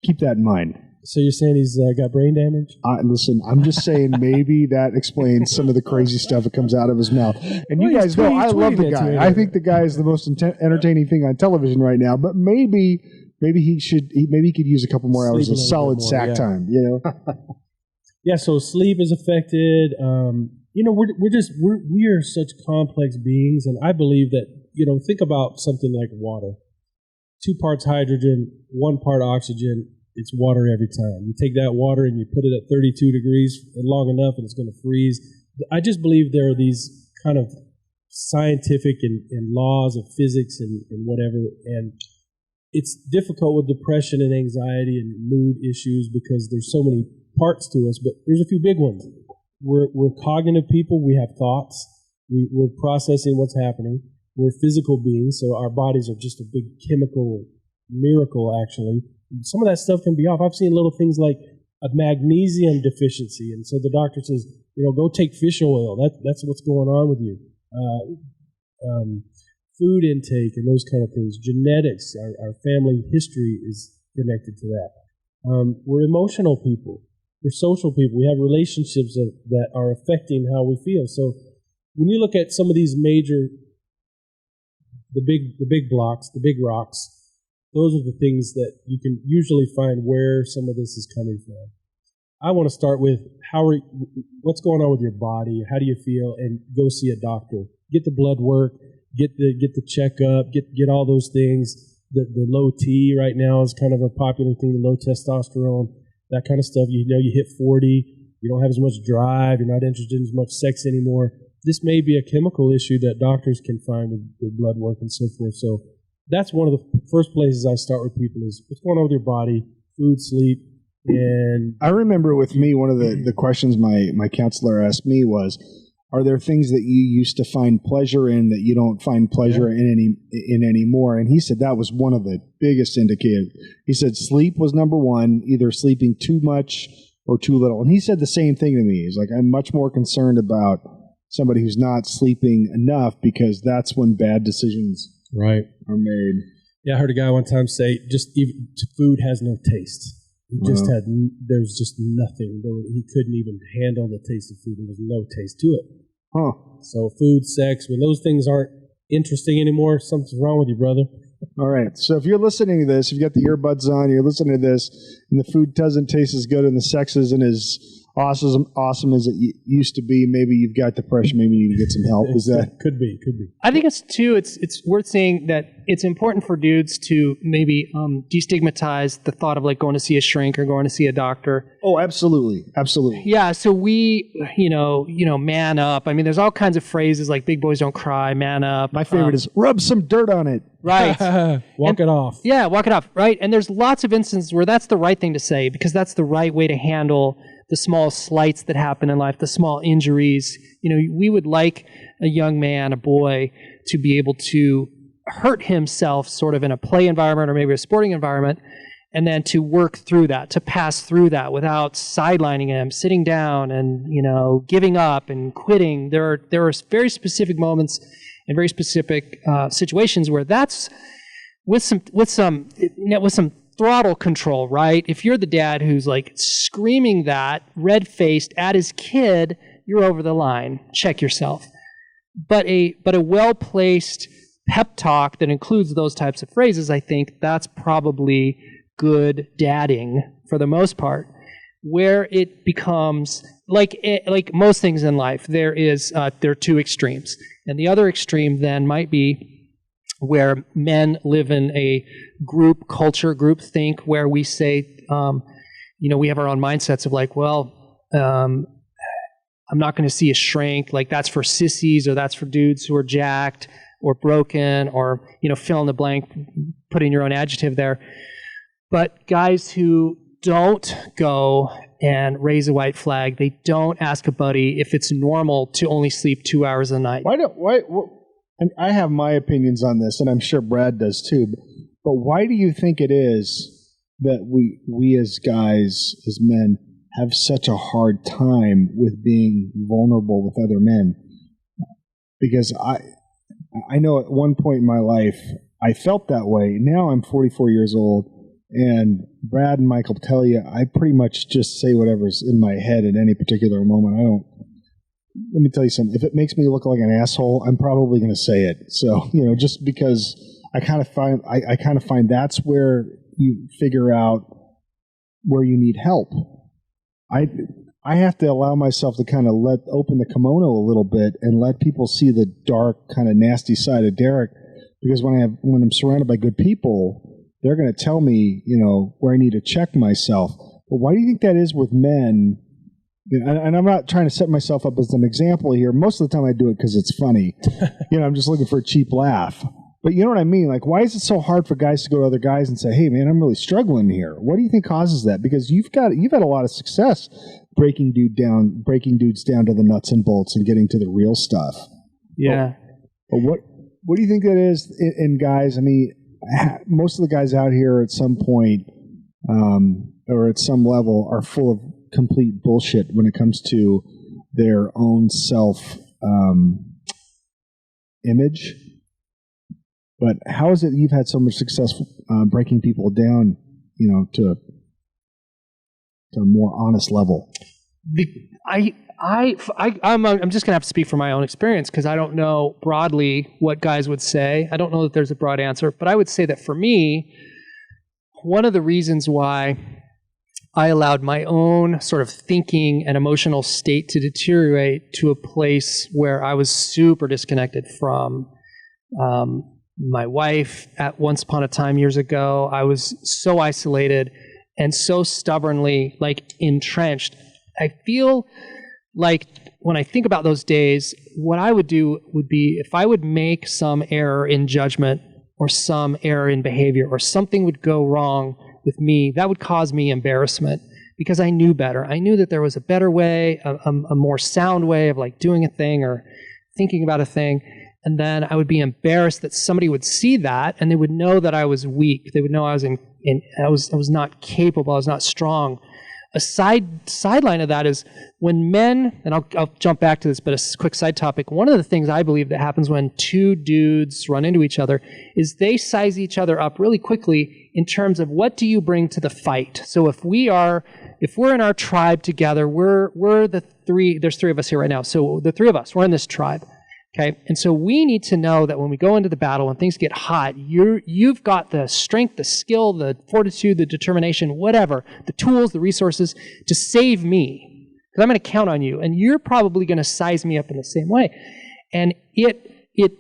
keep that in mind. So you're saying he's got brain damage? Listen, I'm just saying maybe that explains some of the crazy stuff that comes out of his mouth. And you guys know I love the guy. I think the guy is the most entertaining thing on television right now. But maybe he could use a couple more hours of solid sack time. Yeah. So sleep is affected. We are such complex beings, and I believe that think about something like water. 2 parts hydrogen, 1 part oxygen. It's water every time. You take that water and you put it at 32 degrees long enough and it's going to freeze. I just believe there are these kind of scientific and laws of physics and whatever. And it's difficult with depression and anxiety and mood issues because there's so many parts to us, but there's a few big ones. We're cognitive people. We have thoughts. We're processing what's happening. We're physical beings, so our bodies are just a big chemical miracle, actually. Some of that stuff can be off. I've seen little things like a magnesium deficiency, and so the doctor says, go take fish oil. That's what's going on with you. Food intake and those kind of things. Genetics, our family history is connected to that. We're emotional people. We're social people. We have relationships that are affecting how we feel. So when you look at some of these major, the big blocks, the big rocks, those are the things that you can usually find where some of this is coming from. I want to start with what's going on with your body, how do you feel, and go see a doctor. Get the blood work, get the checkup, get all those things. The low T right now is kind of a popular thing, the low testosterone, that kind of stuff. You hit 40, you don't have as much drive, you're not interested in as much sex anymore. This may be a chemical issue that doctors can find with blood work and so forth. So that's one of the first places I start with people is what's going on with your body, food, sleep, and... I remember with me, one of the questions my counselor asked me was, are there things that you used to find pleasure in that you don't find pleasure in anymore? And he said that was one of the biggest indicators. He said sleep was number one, either sleeping too much or too little. And he said the same thing to me. He's like, I'm much more concerned about somebody who's not sleeping enough because that's when bad decisions are made. Yeah, I heard a guy one time say, food has no taste. He just there's just nothing. He couldn't even handle the taste of food. There was no taste to it. So food, sex, when those things aren't interesting anymore, something's wrong with you, brother. All right. So if you're listening to this, you've got the earbuds on, you're listening to this, and the food doesn't taste as good and the sex isn't as awesome as it used to be, maybe you've got depression, maybe you need to get some help. Is that could be. I think it's worth saying that it's important for dudes to maybe destigmatize the thought of like going to see a shrink or going to see a doctor. Oh, absolutely. Yeah, so we, man up. I mean, there's all kinds of phrases like big boys don't cry, man up. My favorite is rub some dirt on it. Right. Walk it off. Yeah, walk it off, right? And there's lots of instances where that's the right thing to say because that's the right way to handle the small slights that happen in life, the small injuries. We would like a young man, a boy, to be able to hurt himself sort of in a play environment or maybe a sporting environment, and then to work through that, to pass through that without sidelining him, sitting down and, giving up and quitting. There are very specific moments and very specific situations where that's with some throttle control, right? If you're the dad who's like screaming that, red-faced at his kid, you're over the line. Check yourself. But a well-placed pep talk that includes those types of phrases, I think that's probably good dadding for the most part. Where it becomes like most things in life, there are two extremes, and the other extreme then might be where men live in a group culture, group think, where we say, we have our own mindsets of like, well, I'm not going to see a shrink, like that's for sissies or that's for dudes who are jacked or broken or, fill in the blank, put in your own adjective there. But guys who don't go and raise a white flag, they don't ask a buddy if it's normal to only sleep 2 hours a night. And I have my opinions on this, and I'm sure Brad does too. But why do you think it is that we as guys, as men, have such a hard time with being vulnerable with other men? Because I know at one point in my life I felt that way. Now I'm 44 years old, and Brad and Michael tell you I pretty much just say whatever's in my head at any particular moment. Let me tell you something. If it makes me look like an asshole, I'm probably going to say it. So, just because I kind of find that's where you figure out where you need help. I have to allow myself to kind of open the kimono a little bit and let people see the dark, kind of nasty side of Derik. Because when I'm surrounded by good people, they're going to tell me, where I need to check myself. But why do you think that is with men? And I'm not trying to set myself up as an example here. Most of the time I do it because it's funny. I'm just looking for a cheap laugh. But you know what I mean? Like, why is it so hard for guys to go to other guys and say, hey, man, I'm really struggling here? What do you think causes that? Because you've had a lot of success breaking dudes down to the nuts and bolts and getting to the real stuff. Yeah. But what do you think that is in guys? I mean, most of the guys out here at some point or at some level are full of complete bullshit when it comes to their own self image. But how is it you've had so much success breaking people down, to a more honest level? I'm just gonna have to speak from my own experience because I don't know broadly what guys would say. I don't know that there's a broad answer, but I would say that for me, one of the reasons why I allowed my own sort of thinking and emotional state to deteriorate to a place where I was super disconnected from my wife at once upon a time years ago. I was so isolated and so stubbornly entrenched. I feel like when I think about those days, what I would do would be if I would make some error in judgment or some error in behavior or something would go wrong with me, that would cause me embarrassment because I knew better. I knew that there was a better way, a more sound way of doing a thing or thinking about a thing. And then I would be embarrassed that somebody would see that and they would know that I was weak. They would know I was not capable. I was not strong. A sideline of that is when men, and I'll jump back to this, but a quick side topic. One of the things I believe that happens when two dudes run into each other is they size each other up really quickly in terms of what do you bring to the fight. So if we're in our tribe together, we're the three. There's three of us here right now. So the three of us, we're in this tribe. Okay, and so we need to know that when we go into the battle and things get hot, you've got the strength, the skill, the fortitude, the determination, whatever, the tools, the resources to save me, because I'm going to count on you, and you're probably going to size me up in the same way. And it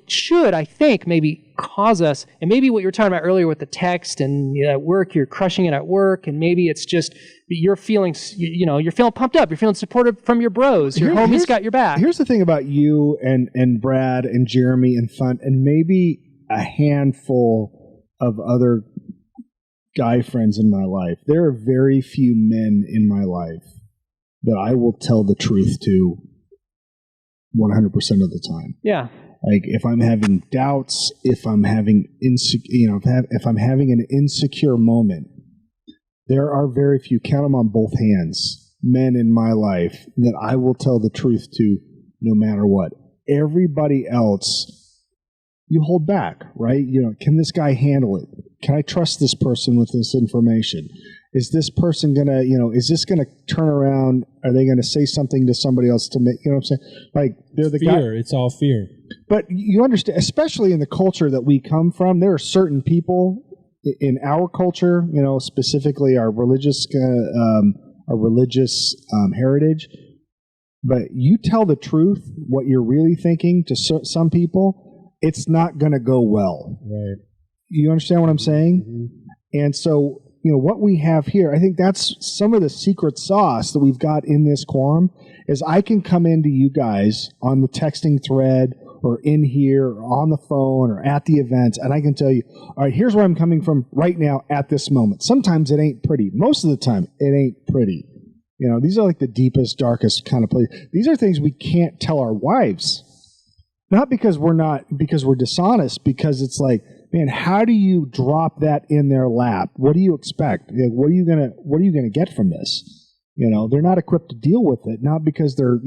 should, I think, maybe cause us, and maybe what you were talking about earlier with the text and at work, you're crushing it at work, and maybe it's just you're feeling, you're feeling pumped up, you're feeling supported from your bros, your homie's got your back. Here's the thing about you and Brad and Jeremy and Fun and maybe a handful of other guy friends in my life. There are very few men in my life that I will tell the truth to 100% of the time. Yeah. Like if I'm having doubts, if I'm having if I'm having an insecure moment, there are very few, count them on both hands, men in my life that I will tell the truth to no matter what. Everybody else, you hold back, right? Can this guy handle it? Can I trust this person with this information? Is this person gonna, is this gonna turn around? Are they gonna say something to somebody else to make, what I'm saying? Like they're the fear. It's all fear. But you understand, especially in the culture that we come from, there are certain people in our culture, specifically our religious heritage. But you tell the truth, what you're really thinking to some people, it's not going to go well. Right. You understand what I'm saying? Mm-hmm. And so, what we have here, I think that's some of the secret sauce that we've got in this quorum is I can come into you guys on the texting thread or in here or on the phone or at the events, and I can tell you, all right, here's where I'm coming from right now at this moment. Sometimes it ain't pretty. Most of the time, it ain't pretty. These are like the deepest, darkest kind of places. These are things we can't tell our wives. Not because we're dishonest, because it's like, man, how do you drop that in their lap? What do you expect? What are you gonna get from this? They're not equipped to deal with it, not because they're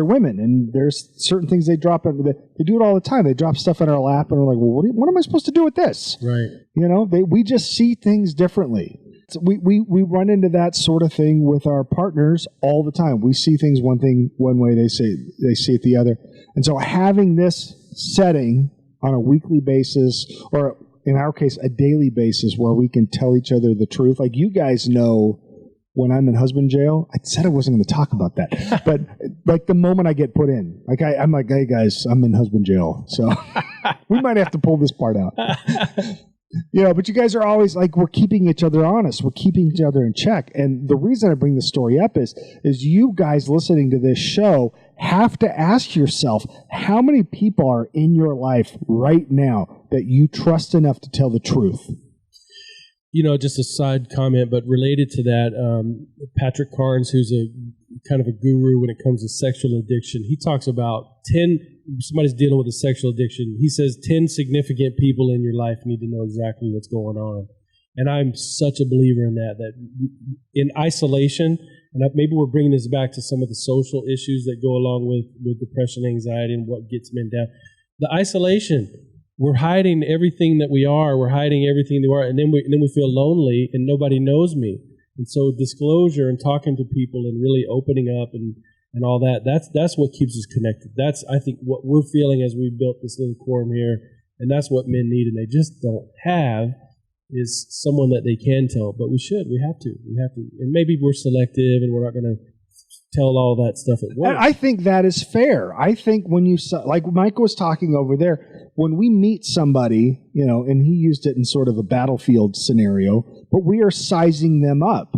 women, and there's certain things they drop. They do it all the time. They drop stuff in our lap, and we're like, well, what am I supposed to do with this? Right. We just see things differently. So we run into that sort of thing with our partners all the time. We see things one way, they see it the other. And so having this setting on a weekly basis, or in our case, a daily basis, where we can tell each other the truth. Like you guys know, when I'm in husband jail, I said I wasn't going to talk about that, but like the moment I get put in, like I'm like, hey guys, I'm in husband jail, so we might have to pull this part out. But you guys are always like, we're keeping each other honest. We're keeping each other in check. And the reason I bring this story up is you guys listening to this show have to ask yourself, how many people are in your life right now that you trust enough to tell the truth? Just a side comment, but related to that, Patrick Carnes, who's a kind of a guru when it comes to sexual addiction, he talks about somebody's dealing with a sexual addiction. He says 10 significant people in your life need to know exactly what's going on. And I'm such a believer in that in isolation, and maybe we're bringing this back to some of the social issues that go along with depression, anxiety, and what gets men down. The isolation. We're hiding everything that we are. We're hiding everything that we are, and then we feel lonely, and nobody knows me. And so disclosure and talking to people and really opening up and all that's what keeps us connected. That's, I think, what we're feeling as we built this little quorum here, and that's what men need, and they just don't have is someone that they can tell. But we have to. And maybe we're selective, and we're not going to tell all that stuff at once. I think that is fair. I think when like Mike was talking over there, when we meet somebody, and he used it in sort of a battlefield scenario, but we are sizing them up.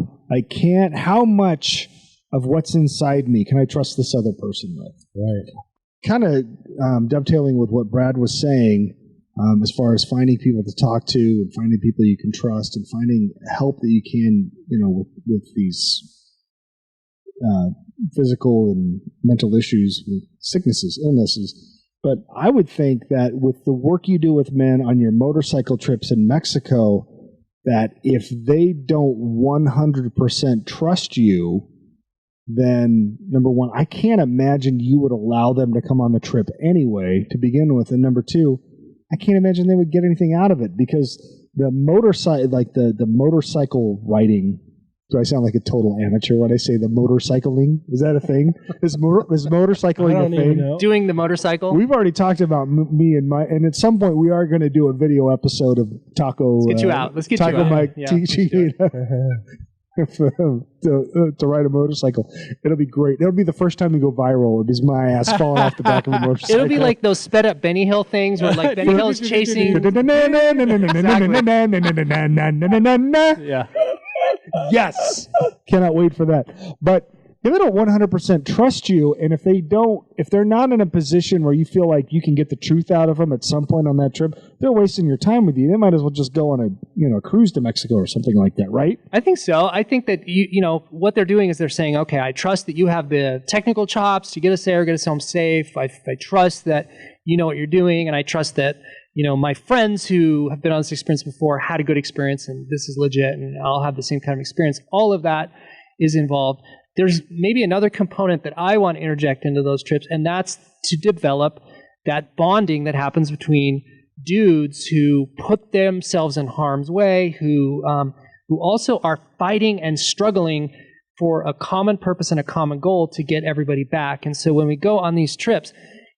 How much of what's inside me can I trust this other person with? Right. Kind of dovetailing with what Brad was saying, as far as finding people to talk to and finding people you can trust and finding help that you can, with these physical and mental issues, with sicknesses, illnesses. But I would think that with the work you do with men on your motorcycle trips in Mexico, that if they don't 100% trust you, then number one, I can't imagine you would allow them to come on the trip anyway to begin with. And number two, I can't imagine they would get anything out of it, because the motorcycle, like the motorcycle riding Do I sound like a total amateur when I say the motorcycling? Is that a thing? Is motorcycling I don't a even thing? know. Doing the motorcycle. We've already talked about me and at some point we are going to do a video episode of Taco. Let's get you out. Let's get Taco you out. Mike Yeah, teaching you to ride a motorcycle. It'll be great. It'll be the first time we go viral. It'll be my ass falling off the back of a motorcycle. It'll be like those sped up Benny Hill things where like Benny Hill is chasing. Yeah. Yes. Cannot wait for that. But if they don't 100% trust you, and if they're not in a position where you feel like you can get the truth out of them at some point on that trip, they're wasting your time with you. They might as well just go on a cruise to Mexico or something like that, right? I think so. I think that you know what they're doing is they're saying, okay, I trust that you have the technical chops to get us there, get us home safe. I trust that you know what you're doing, and I trust that my friends who have been on this experience before had a good experience, and this is legit, and I'll have the same kind of experience. All of that is involved. There's maybe another component that I want to interject into those trips, and that's to develop that bonding that happens between dudes who put themselves in harm's way, who also are fighting and struggling for a common purpose and a common goal to get everybody back. And so when we go on these trips,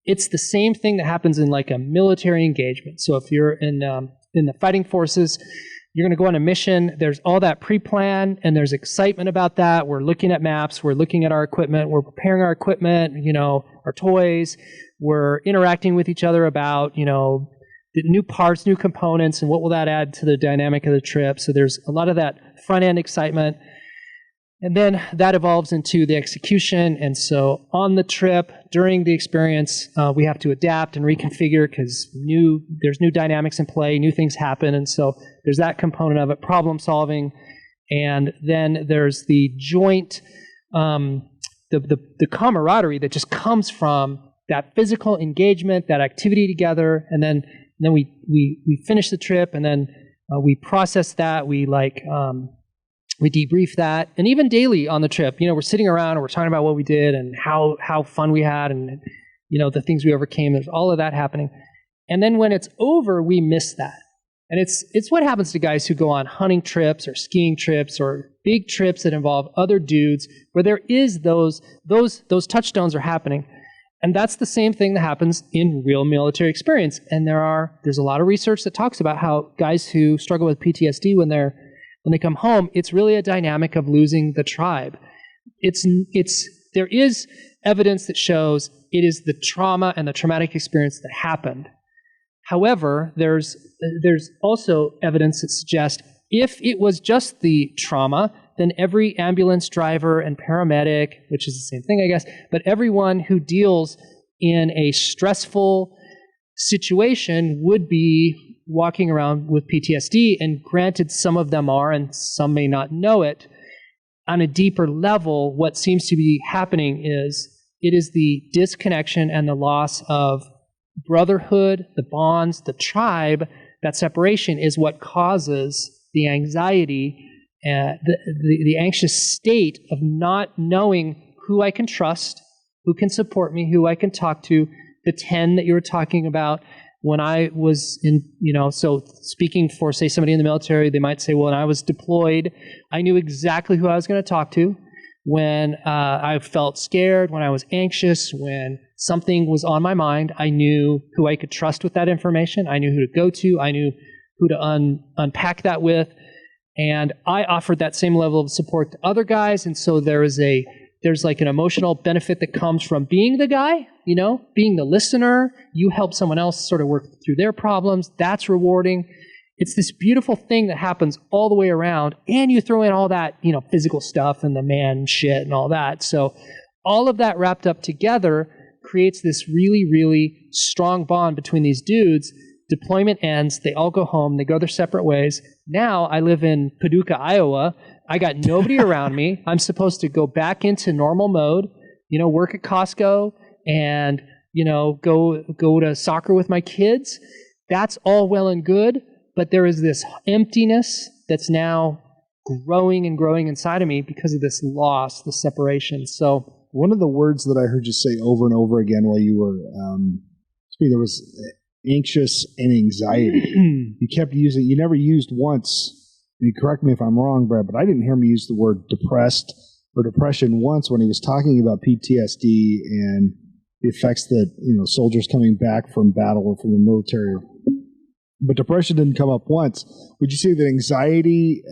it's the same thing that happens in like a military engagement. So if you're in the fighting forces, you're going to go on a mission. There's all that pre-plan, and there's excitement about that. We're looking at maps. We're looking at our equipment. We're preparing our equipment, our toys. We're interacting with each other about, the new parts, new components, and what will that add to the dynamic of the trip. So there's a lot of that front-end excitement. And then that evolves into the execution. And so on the trip, during the experience, we have to adapt and reconfigure because there's new dynamics in play, new things happen. And so there's that component of it, problem solving. And then there's the joint, the camaraderie that just comes from that physical engagement, that activity together. And then we finish the trip, and then we process that. We debrief that, and even daily on the trip, we're sitting around and we're talking about what we did and how fun we had, and the things we overcame. There's all of that happening, and then when it's over, we miss that. And it's what happens to guys who go on hunting trips or skiing trips or big trips that involve other dudes, where there is those touchstones are happening, and that's the same thing that happens in real military experience. And there's a lot of research that talks about how guys who struggle with PTSD when they come home, it's really a dynamic of losing the tribe. There is evidence that shows it is the trauma and the traumatic experience that happened. However, there's also evidence that suggests if it was just the trauma, then every ambulance driver and paramedic, which is the same thing, I guess, but everyone who deals in a stressful situation would be walking around with PTSD, and granted, some of them are, and some may not know it. On a deeper level, what seems to be happening is it is the disconnection and the loss of brotherhood, the bonds, the tribe. That separation is what causes the anxiety, the anxious state of not knowing who I can trust, who can support me, who I can talk to, the 10 that you were talking about. When I was so speaking for, say, somebody in the military, they might say, well, when I was deployed, I knew exactly who I was going to talk to. When I felt scared, when I was anxious, when something was on my mind, I knew who I could trust with that information. I knew who to go to. I knew who to unpack that with. And I offered that same level of support to other guys. And so there's like an emotional benefit that comes from being the guy, being the listener. You help someone else sort of work through their problems. That's rewarding. It's this beautiful thing that happens all the way around. And you throw in all that, physical stuff and the man shit and all that. So all of that wrapped up together creates this really, really strong bond between these dudes. Deployment ends. They all go home. They go their separate ways. Now I live in Paducah, Iowa. I got nobody around me. I'm supposed to go back into normal mode, work at Costco and, go to soccer with my kids. That's all well and good, but there is this emptiness that's now growing and growing inside of me because of this loss, this separation. So one of the words that I heard you say over and over again while you were speaking, there was anxious and anxiety. You kept using, you never used once you correct me if I'm wrong, Brad, but I didn't hear him use the word depressed or depression once when he was talking about PTSD and the effects that, soldiers coming back from battle or from the military. But depression didn't come up once. Would you say that anxiety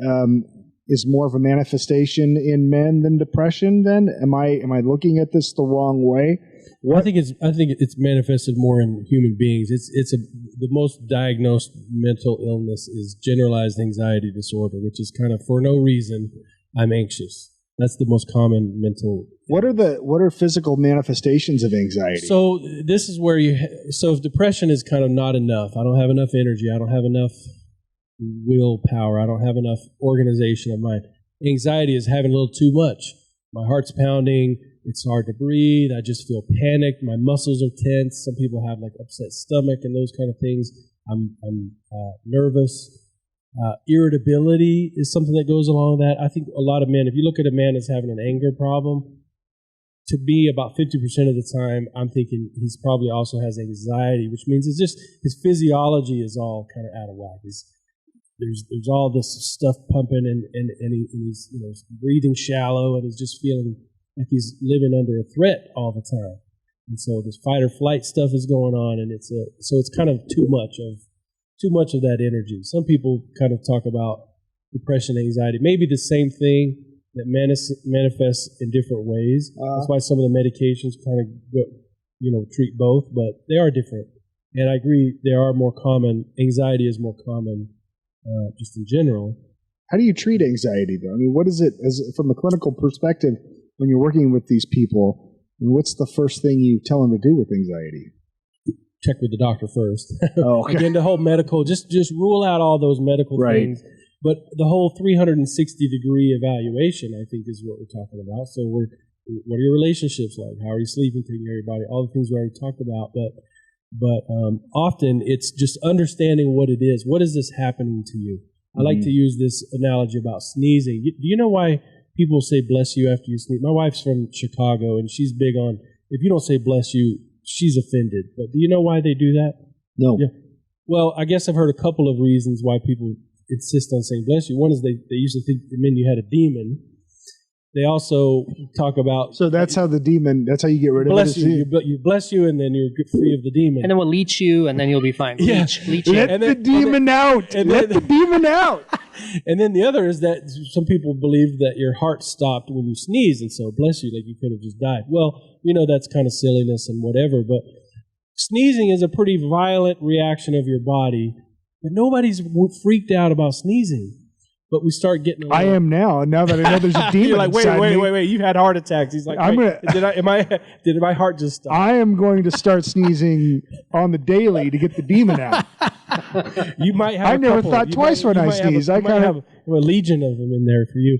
is more of a manifestation in men than depression then? Am I looking at this the wrong way? I think it's manifested more in human beings. The most diagnosed mental illness is generalized anxiety disorder, which is kind of for no reason I'm anxious. That's the most common mental. What are physical manifestations of anxiety? So this is where if depression is kind of not enough, I don't have enough energy, I don't have enough willpower, I don't have enough organization of mind. Anxiety is having a little too much. My heart's pounding, it's hard to breathe, I just feel panicked, my muscles are tense. Some people have like upset stomach and those kind of things. I'm nervous. Irritability is something that goes along with that. I think a lot of men, if you look at a man that's having an anger problem, to me, about 50% of the time, I'm thinking he's probably also has anxiety, which means it's just his physiology is all kind of out of whack. There's all this stuff pumping, and he's breathing shallow, and he's just feeling like he's living under a threat all the time. And so this fight or flight stuff is going on, and it's kind of too much of that energy. Some people kind of talk about depression, anxiety, maybe the same thing that manifests in different ways. That's why some of the medications kind of treat both, but they are different. And I agree, they are more common. Anxiety is more common just in general. How do you treat anxiety, though? I mean, what is it, from a clinical perspective, when you're working with these people, and what's the first thing you tell them to do with anxiety? Check with the doctor first. Oh, okay. Again, the whole medical, just rule out all those medical things. But the whole 360-degree evaluation, I think, is what we're talking about. So what are your relationships like? How are you sleeping, taking care of your body? All the things we already talked about. But often it's just understanding what it is. What is this happening to you? I like to use this analogy about sneezing. Do you know why people say bless you after you sneeze? My wife's from Chicago, and she's big on, if you don't say bless you, she's offended. But do you know why they do that? No. Yeah. Well, I guess I've heard a couple of reasons why people insist on saying bless you. One is they usually think it meant you had a demon. They also talk about... So that's how you get rid of bless it? You bless you, and then you're free of the demon. And then we'll leech you, and then you'll be fine. Yeah. Leech you. Let the demon out! Let the demon out! And then the other is that some people believe that your heart stopped when you sneezed, and so bless you, like you could have just died. Well, we know that's kind of silliness and whatever, but sneezing is a pretty violent reaction of your body, but nobody's freaked out about sneezing. But we start getting... I am now that I know there's a demon You're like, wait, you've had heart attacks. He's like, did my heart just stop? I am going to start sneezing on the daily to get the demon out. You might have I never thought twice when I sneeze. I might have a legion of them in there for you.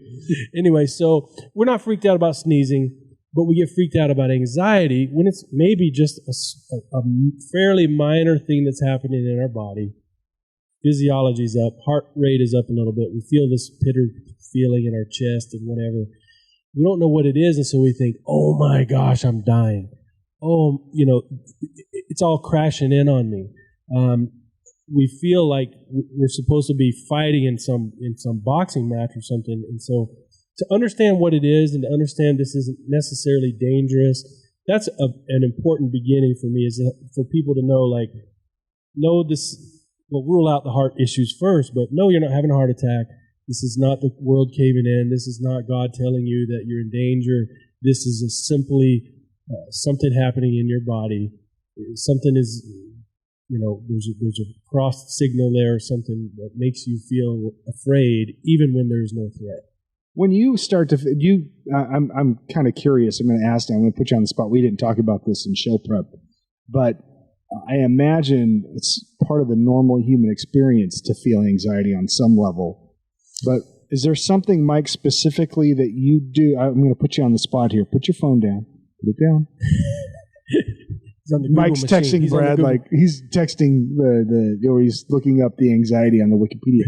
Anyway, so we're not freaked out about sneezing, but we get freaked out about anxiety when it's maybe just a fairly minor thing that's happening in our body. Physiology's up, heart rate is up a little bit. We feel this bitter feeling in our chest and whatever. We don't know what it is, and so we think, oh my gosh, I'm dying. Oh, it's all crashing in on me. We feel like we're supposed to be fighting in some boxing match or something. And so to understand what it is and to understand this isn't necessarily dangerous, that's an important beginning for me, is for people to know this. Well, rule out the heart issues first, but no, you're not having a heart attack. This is not the world caving in. This is not God telling you that you're in danger. This is simply something happening in your body. Something is, there's a cross signal there or something that makes you feel afraid, even when there's no threat. When you start to, I'm kind of curious. I'm going to ask you. I'm going to put you on the spot. We didn't talk about this in show prep, but I imagine it's part of the normal human experience to feel anxiety on some level. But is there something, Mike, specifically that you do? I'm going to put you on the spot here. Put your phone down. Put it down. Mike's texting Brad, he's texting or he's looking up the anxiety on the Wikipedia.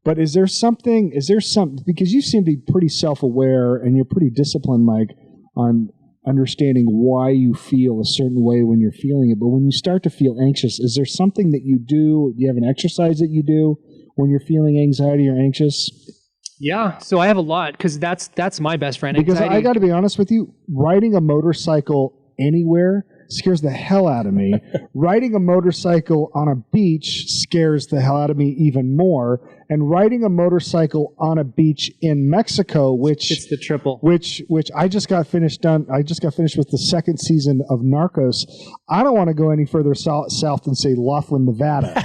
But is there something, because you seem to be pretty self-aware and you're pretty disciplined, Mike, on understanding why you feel a certain way when you're feeling it. But when you start to feel anxious, is there something that you do? Do you have an exercise that you do when you're feeling anxiety or anxious? Yeah, so I have a lot because that's my best friend. Because anxiety. I got to be honest with you, riding a motorcycle anywhere scares the hell out of me. Riding a motorcycle on a beach scares the hell out of me even more. And riding a motorcycle on a beach in Mexico, which it's the triple. Which I just got finished with the second season of Narcos. I don't want to go any further south than say Laughlin, Nevada,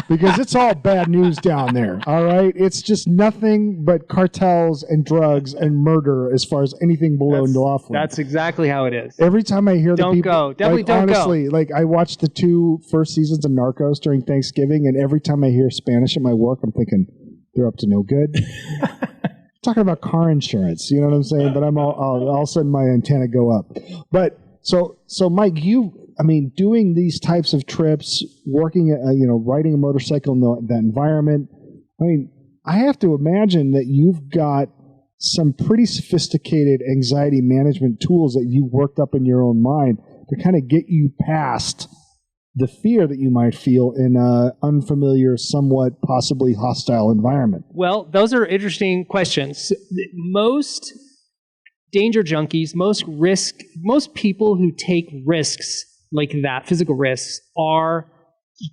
because it's all bad news down there. All right, it's just nothing but cartels and drugs and murder as far as anything below Laughlin. That's exactly how it is. Every time I hear the people, definitely like, don't honestly, go. Like I watched the 2 first seasons of Narcos during Thanksgiving, and every time I hear Spanish at my work, I'm thinking they're up to no good. Talking about car insurance, you know what I'm saying? But all of a sudden my antenna go up. But so Mike, doing these types of trips, working, riding a motorcycle in that environment. I mean, I have to imagine that you've got some pretty sophisticated anxiety management tools that you worked up in your own mind to kind of get you past the fear that you might feel in an unfamiliar, somewhat possibly hostile environment. Well, those are interesting questions. Most danger junkies, most people who take risks like that, physical risks, are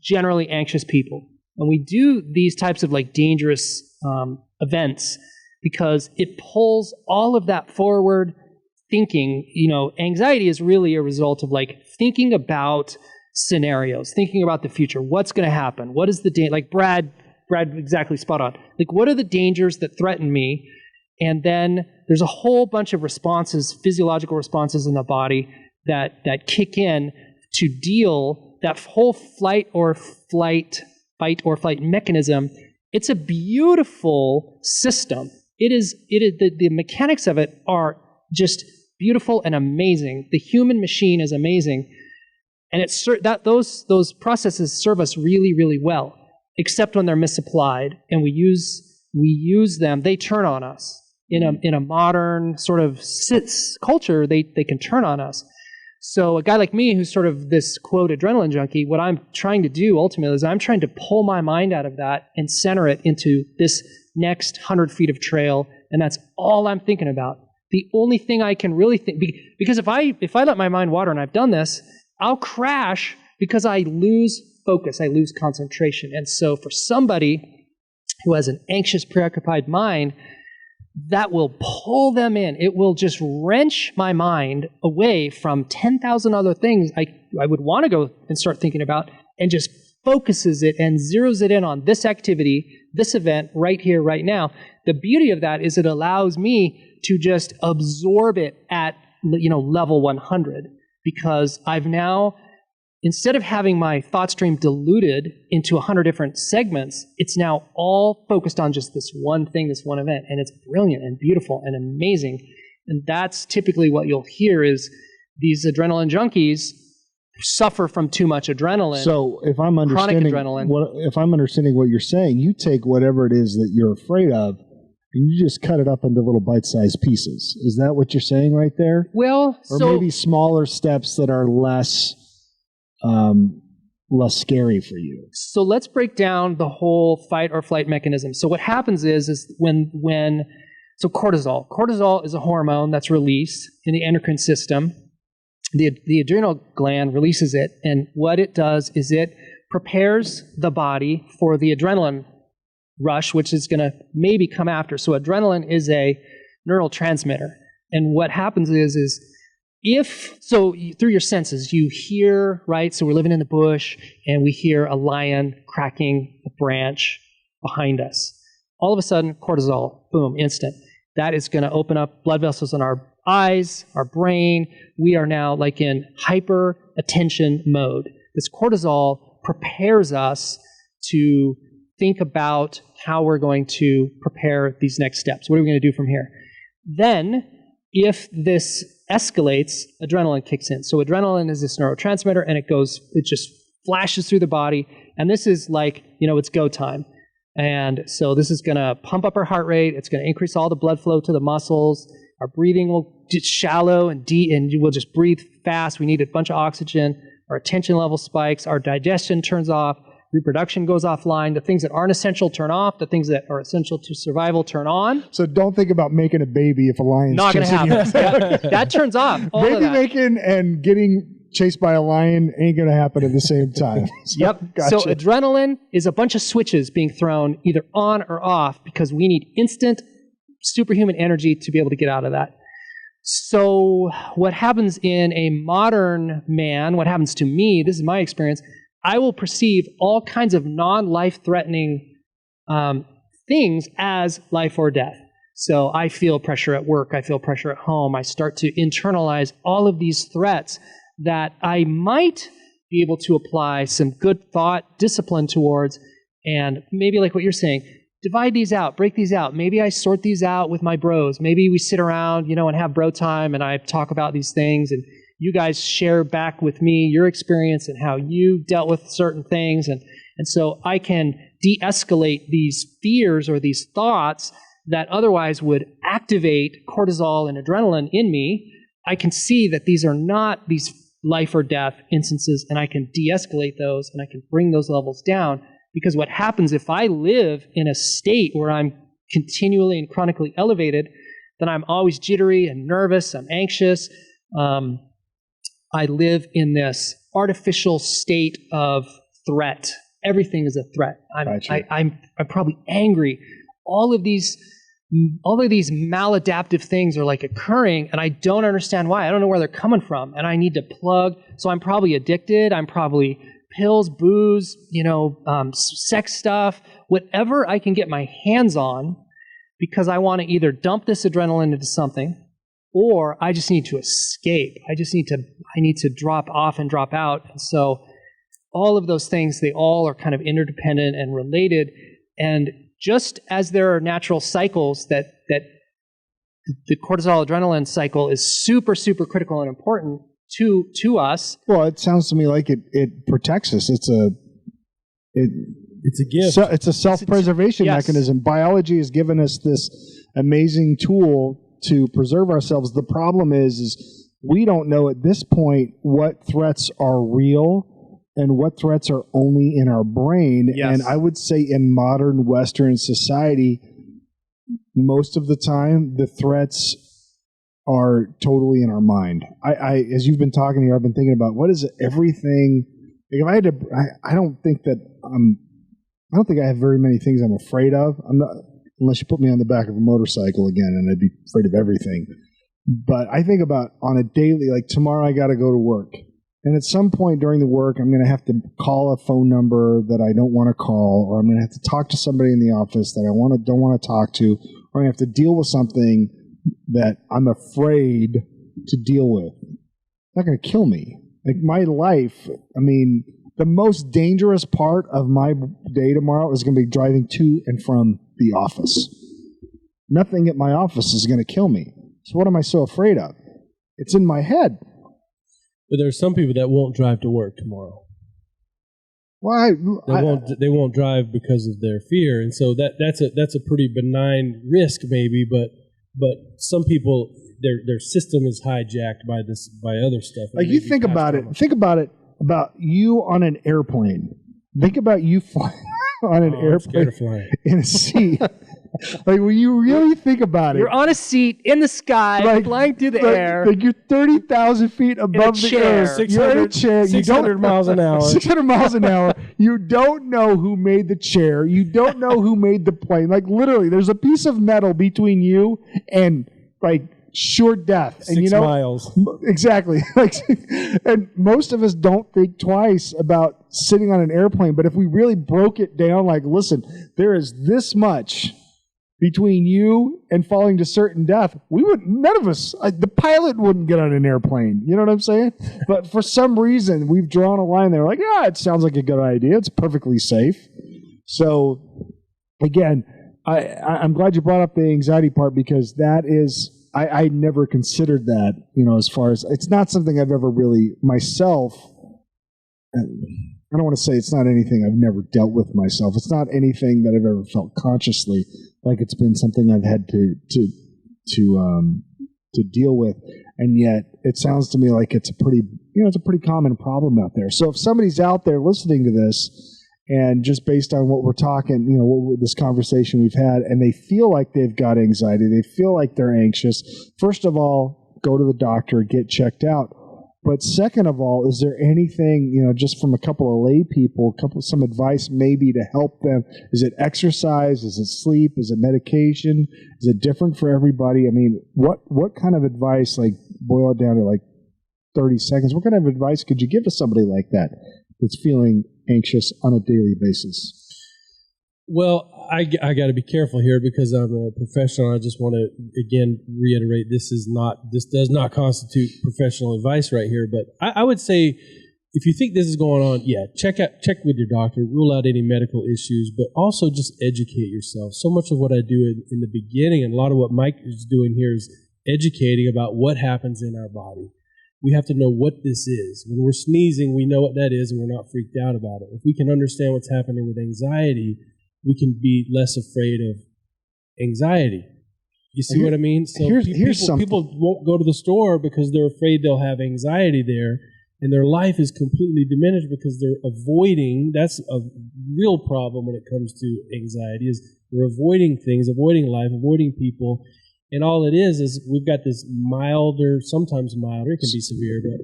generally anxious people. And we do these types of like dangerous events because it pulls all of that forward thinking. Anxiety is really a result of like thinking about scenarios, thinking about the future. What's going to happen? What is the danger? Like Brad exactly spot on. Like, what are the dangers that threaten me? And then there's a whole bunch of responses, physiological responses in the body that kick in to deal that whole fight or flight mechanism. It's a beautiful system. It is the mechanics of it are just beautiful and amazing. The human machine is amazing. And those processes serve us really, really well, except when they're misapplied and we use them. They turn on us in a modern sort of culture. They can turn on us. So a guy like me, who's sort of this quote adrenaline junkie, what I'm trying to do ultimately is I'm trying to pull my mind out of that and center it into this next 100 feet of trail, and that's all I'm thinking about. The only thing I can really think, because if I let my mind wander, and I've done this, I'll crash because I lose focus, I lose concentration. And so for somebody who has an anxious, preoccupied mind, that will pull them in. It will just wrench my mind away from 10,000 other things I would want to go and start thinking about, and just focuses it and zeroes it in on this activity, this event, right here, right now. The beauty of that is it allows me to just absorb it at level 100. Because I've now, instead of having my thought stream diluted into 100 different segments, it's now all focused on just this one thing, this one event. And it's brilliant and beautiful and amazing. And that's typically what you'll hear is these adrenaline junkies suffer from too much adrenaline. So if I'm understanding what you're saying, you take whatever it is that you're afraid of, and you just cut it up into little bite-sized pieces. Is that what you're saying right there? Well, or maybe smaller steps that are less scary for you. So let's break down the whole fight or flight mechanism. So what happens is so cortisol is a hormone that's released in the endocrine system. The adrenal gland releases it, and what it does is it prepares the body for the adrenaline rush, which is going to maybe come after. So adrenaline is a neurotransmitter. And what happens is through your senses, you hear, right? So we're living in the bush and we hear a lion cracking a branch behind us. All of a sudden, cortisol, boom, instant. That is going to open up blood vessels in our eyes, our brain. We are now like in hyper attention mode. This cortisol prepares us to think about how we're going to prepare these next steps. What are we going to do from here? Then, if this escalates, adrenaline kicks in. So adrenaline is this neurotransmitter, and it just flashes through the body. And this is like, it's go time. And so this is going to pump up our heart rate. It's going to increase all the blood flow to the muscles. Our breathing will get shallow and deep, and we'll just breathe fast. We need a bunch of oxygen. Our attention level spikes. Our digestion turns off. reproduction goes offline, the things that aren't essential turn off, the things that are essential to survival turn on. So don't think about making a baby if a lion's Not going to chasing happen. you. That turns off. All Baby of that. making and getting chased by a lion ain't going to happen at the same time. So, Yep. gotcha. So adrenaline is a bunch of switches being thrown either on or off because we need instant superhuman energy to be able to get out of that. So what happens in a modern man, what happens to me, this is my experience, I will perceive all kinds of non-life threatening things as life or death. So I feel pressure at work, I feel pressure at home, I start to internalize all of these threats that I might be able to apply some good thought, discipline towards, and maybe like what you're saying, divide these out, break these out. Maybe I sort these out with my bros. Maybe we sit around, and have bro time and I talk about these things and you guys share back with me your experience and how you dealt with certain things. And so I can de-escalate these fears or these thoughts that otherwise would activate cortisol and adrenaline in me. I can see that these are not these life or death instances, and I can de-escalate those and I can bring those levels down. Because what happens if I live in a state where I'm continually and chronically elevated, then I'm always jittery and nervous, I'm anxious. I live in this artificial state of threat. Everything is a threat. I'm probably angry. All of these maladaptive things are like occurring, and I don't understand why. I don't know where they're coming from, and I need to plug. So I'm probably addicted. I'm probably pills, booze, sex stuff, whatever I can get my hands on, because I want to either dump this adrenaline into something, or I just need to escape. I need to drop off and drop out. And so all of those things, they all are kind of interdependent and related. And just as there are natural cycles that the cortisol adrenaline cycle is super, super critical and important to us. Well, it sounds to me like it protects us. It's a gift. So it's a self-preservation mechanism. Biology has given us this amazing tool to preserve ourselves. The problem is we don't know at this point what threats are real and what threats are only in our brain. Yes. And I would say in modern Western society, most of the time, the threats are totally in our mind. I as you've been talking here, I've been thinking about what is everything. If I had to, I don't think I have very many things I'm afraid of. I'm not, unless you put me on the back of a motorcycle again, and I'd be afraid of everything. But I think about on a daily, like tomorrow I got to go to work. And at some point during the work, I'm going to have to call a phone number that I don't want to call, or I'm going to have to talk to somebody in the office that I don't want to talk to, or I'm going to have to deal with something that I'm afraid to deal with. It's not going to kill me. Like my life, the most dangerous part of my day tomorrow is going to be driving to and from the office. Nothing at my office is going to kill me. So what am I so afraid of? It's in my head. But there's some people that won't drive to work tomorrow. Why? They won't drive because of their fear, and so that's a pretty benign risk maybe, but some people their system is hijacked by other stuff. Like you think about it. Think about it about you on an airplane. Think about you flying on an airplane in a seat. Like when you really think about it, you're on a seat in the sky, flying through the air. Like you're 30,000 feet above the air. You're in a chair. 600 miles an hour. 600 miles an hour. You don't know who made the chair. You don't know who made the plane. Like literally, there's a piece of metal between you and like sure death. 6 miles. Exactly. And most of us don't think twice about sitting on an airplane. But if we really broke it down, like, listen, there is this much between you and falling to certain death, none of us, the pilot wouldn't get on an airplane. You know what I'm saying? But for some reason, we've drawn a line there. Like, it sounds like a good idea. It's perfectly safe. So, again, I'm glad you brought up the anxiety part because that is, I never considered that, as far as, it's not something I've ever really, myself, I don't want to say it's not anything I've never dealt with myself. It's not anything that I've ever felt consciously like it's been something I've had to deal with, and yet it sounds to me like it's a pretty common problem out there. So if somebody's out there listening to this And just based on what we're talking, this conversation we've had, and they feel like they've got anxiety, they feel like they're anxious. First of all, go to the doctor, get checked out. But second of all, is there anything, just from a couple of lay people, some advice maybe to help them? Is it exercise? Is it sleep? Is it medication? Is it different for everybody? I mean, what kind of advice, like boil it down to like 30 seconds, what kind of advice could you give to somebody like that that's feeling anxious on a daily basis? Well, I got to be careful here because I'm a professional. I just want to, again, reiterate, this does not constitute professional advice right here. But I would say if you think this is going on, check with your doctor, rule out any medical issues, but also just educate yourself. So much of what I do in the beginning, and a lot of what Mike is doing here, is educating about what happens in our body. We have to know what this is. When we're sneezing, we know what that is, and we're not freaked out about it. If we can understand what's happening with anxiety, we can be less afraid of anxiety. You see what I mean? So people won't go to the store because they're afraid they'll have anxiety there, and their life is completely diminished because they're avoiding. That's a real problem when it comes to anxiety, is we're avoiding things, avoiding life, avoiding people. And all it is we've got this milder, sometimes milder, it can be severe, but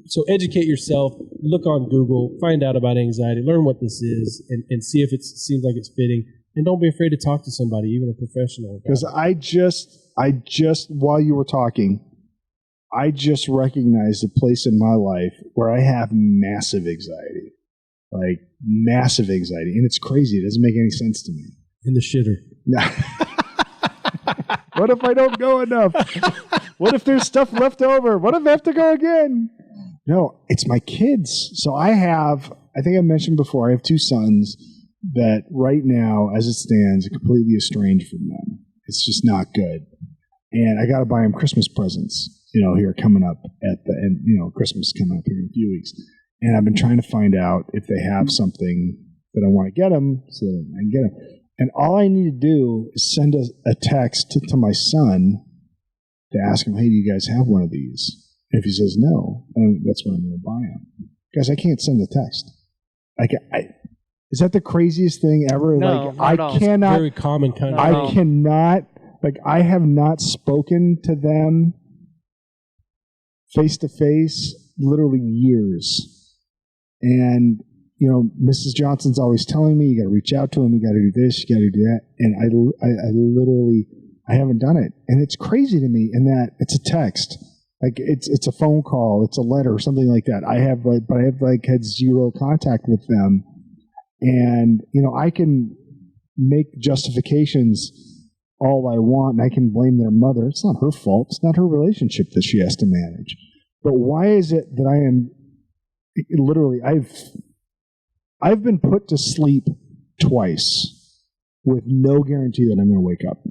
so educate yourself, look on Google, find out about anxiety, learn what this is, and see if it seems like it's fitting. And don't be afraid to talk to somebody, even a professional. Because I just, while you were talking, I just recognized a place in my life where I have massive anxiety. Like, massive anxiety. And it's crazy. It doesn't make any sense to me. In the shitter. What if I don't go enough? What if there's stuff left over? What if I have to go again? No, it's my kids. So I think I mentioned before, I have two sons that right now, as it stands, are completely estranged from them. It's just not good. And I got to buy them Christmas presents, here coming up at the end, Christmas coming up here in a few weeks. And I've been trying to find out if they have something that I want to get them so that I can get them. And all I need to do is send a text to my son to ask him, hey, do you guys have one of these? And if he says no, then that's when I'm going to buy them. Guys, I can't send the text. Is that the craziest thing ever? No, I cannot. It's very common kind of. I cannot. I have not spoken to them face to face literally years. And Mrs. Johnson's always telling me, you got to reach out to him, you got to do this, you got to do that. And I literally haven't done it. And it's crazy to me in that it's a text. Like it's a phone call, it's a letter, something like that. I have had zero contact with them. And, I can make justifications all I want, and I can blame their mother. It's not her fault. It's not her relationship that she has to manage. But why is it that I am literally, I've been put to sleep twice with no guarantee that I'm going to wake up.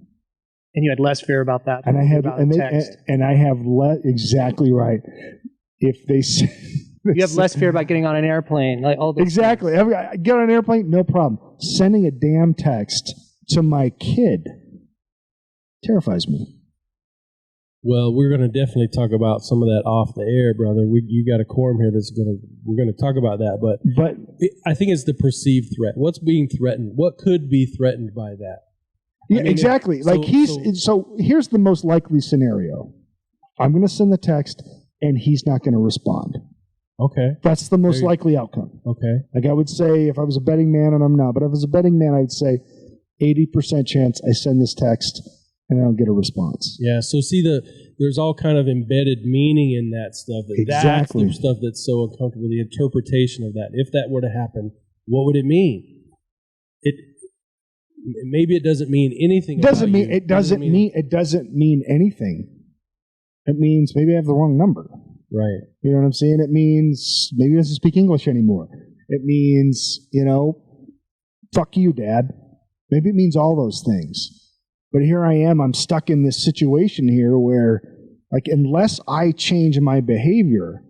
And you had less fear about that. And I have exactly right. If they say, you have less fear about getting on an airplane, like all those exactly. I get on an airplane, no problem. Sending a damn text to my kid terrifies me. Well, we're going to definitely talk about some of that off the air, brother. You got a quorum here we're going to talk about that. But I think it's the perceived threat. What's being threatened? What could be threatened by that? Yeah, exactly. So here's the most likely scenario. I'm going to send the text, and he's not going to respond. Okay. That's the most likely outcome. Okay. Like I would say, if I was a betting man, and I'm not, but if I was a betting man, I would say 80% chance I send this text and I don't get a response. Yeah, so see, there's all kind of embedded meaning in that stuff. Exactly. That's the stuff that's so uncomfortable, the interpretation of that. If that were to happen, what would it mean? Maybe it doesn't mean anything. It doesn't mean anything. It means maybe I have the wrong number. Right. You know what I'm saying? It means maybe he doesn't speak English anymore. It means, fuck you, Dad. Maybe it means all those things. But here I am, I'm stuck in this situation here where, unless I change my behavior,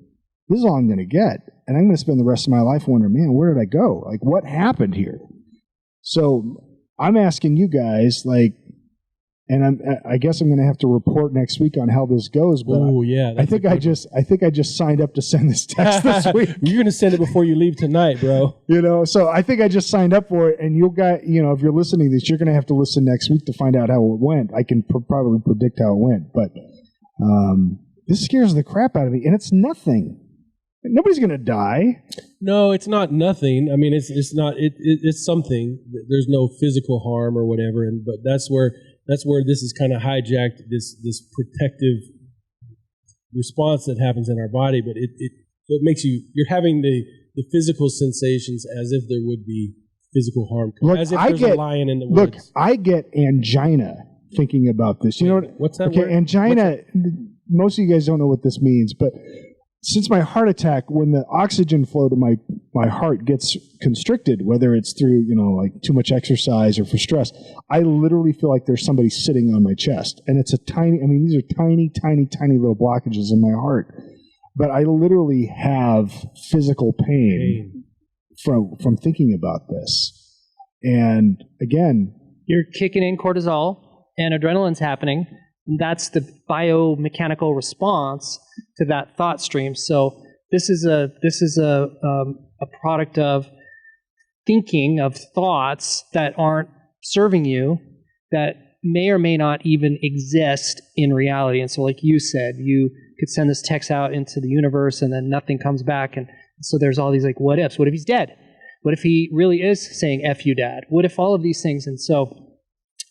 this is all I'm going to get. And I'm going to spend the rest of my life wondering, man, where did I go? What happened here? So I'm asking you guys, And I guess I'm going to have to report next week on how this goes. But Oh yeah, I think I just signed up to send this text this week. You're going to send it before you leave tonight, bro. So I think I just signed up for it. And if you're listening to this, you're going to have to listen next week to find out how it went. I can probably predict how it went, but this scares the crap out of me, and it's nothing. Nobody's going to die. No, it's not nothing. I mean, it's not. It's something. There's no physical harm or whatever, but that's where this is kind of hijacked this protective response that happens in our body. But it makes you're having the physical sensations as if there would be physical harm, as if there's a lion in the woods. Look, I get angina thinking about this. You know what's that? Okay, word? Angina. Most of you guys don't know what this means, but since my heart attack, when the oxygen flow to my heart gets constricted, whether it's through, like too much exercise or for stress, I literally feel like there's somebody sitting on my chest. And it's these are tiny, tiny, tiny little blockages in my heart. But I literally have physical pain from thinking about this. And again, you're kicking in cortisol and adrenaline's happening. And that's the biomechanical response to that thought stream. So this is a product of thinking, of thoughts that aren't serving you, that may or may not even exist in reality. And so, like you said, you could send this text out into the universe, and then nothing comes back. And so there's all these what ifs. What if he's dead? What if he really is saying "F you, Dad"? What if all of these things? And so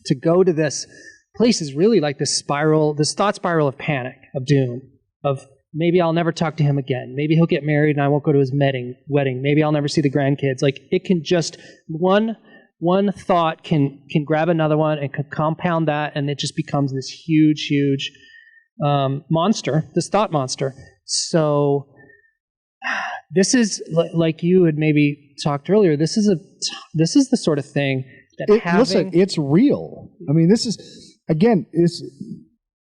to go to this place is really like this thought spiral of panic, of doom, of maybe I'll never talk to him again. Maybe he'll get married and I won't go to his wedding. Maybe I'll never see the grandkids. Like, it can just, one thought can grab another one and can compound that, and it just becomes this huge monster, this thought monster. So this is, like you had maybe talked earlier, this is the sort of thing that listen, it's real. I mean, this is... Again, it's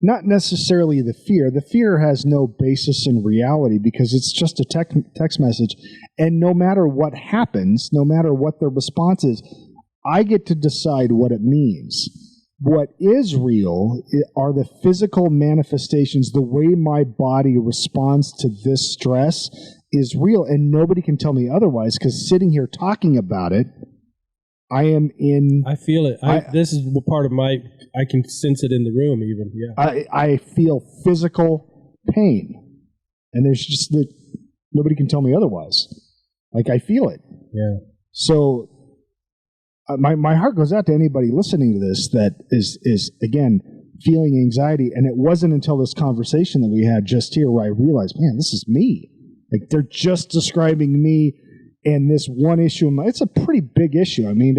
not necessarily the fear. The fear has no basis in reality because it's just a text message. And no matter what happens, no matter what the response is, I get to decide what it means. What is real are the physical manifestations. The way my body responds to this stress is real, and nobody can tell me otherwise, because sitting here talking about it, I feel it. This is part of I can sense it in the room even. Yeah. I feel physical pain, and there's just nobody can tell me otherwise. Like, I feel it. Yeah. So my heart goes out to anybody listening to this that is again feeling anxiety. And it wasn't until this conversation that we had just here where I realized, man, this is me. Like, they're just describing me. And this one issue, it's a pretty big issue. I mean,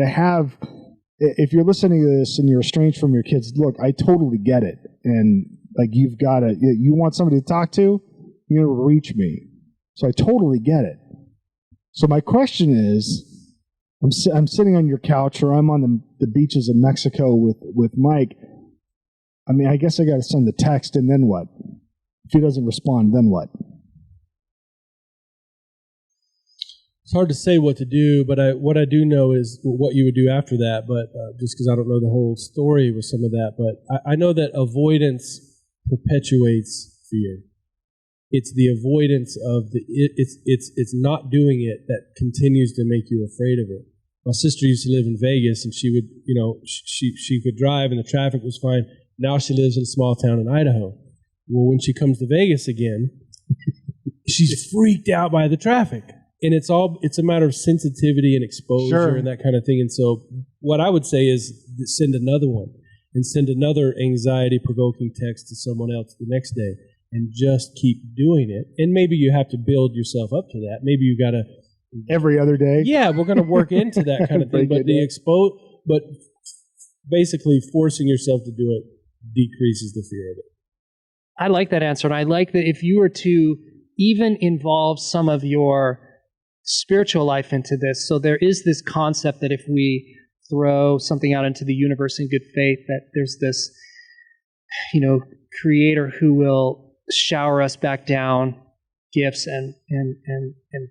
if you're listening to this and you're estranged from your kids, look, I totally get it. And like, you want somebody to talk to, you're going to reach me. So I totally get it. So my question is, I'm sitting on your couch, or I'm on the beaches of Mexico with Mike. I mean, I guess I got to send the text, and then what? If he doesn't respond, then what? It's hard to say what to do, but what I do know is what you would do after that, but just because I don't know the whole story with some of that. But I know that avoidance perpetuates fear. It's the avoidance of it's not doing it that continues to make you afraid of it. My sister used to live in Vegas, and she would, she could drive and the traffic was fine. Now she lives in a small town in Idaho. Well, when she comes to Vegas again, she's freaked out by the traffic. And it's a matter of sensitivity and exposure and that kind of thing. And so what I would say is send another one, and send another anxiety-provoking text to someone else the next day, and just keep doing it. And maybe you have to build yourself up to that. Maybe you got to... Every other day? Yeah, we're going to work into that kind of thing. But basically forcing yourself to do it decreases the fear of it. I like that answer. And I like that if you were to even involve some of your spiritual life into this. So there is this concept that if we throw something out into the universe in good faith, that there's this, creator who will shower us back down gifts and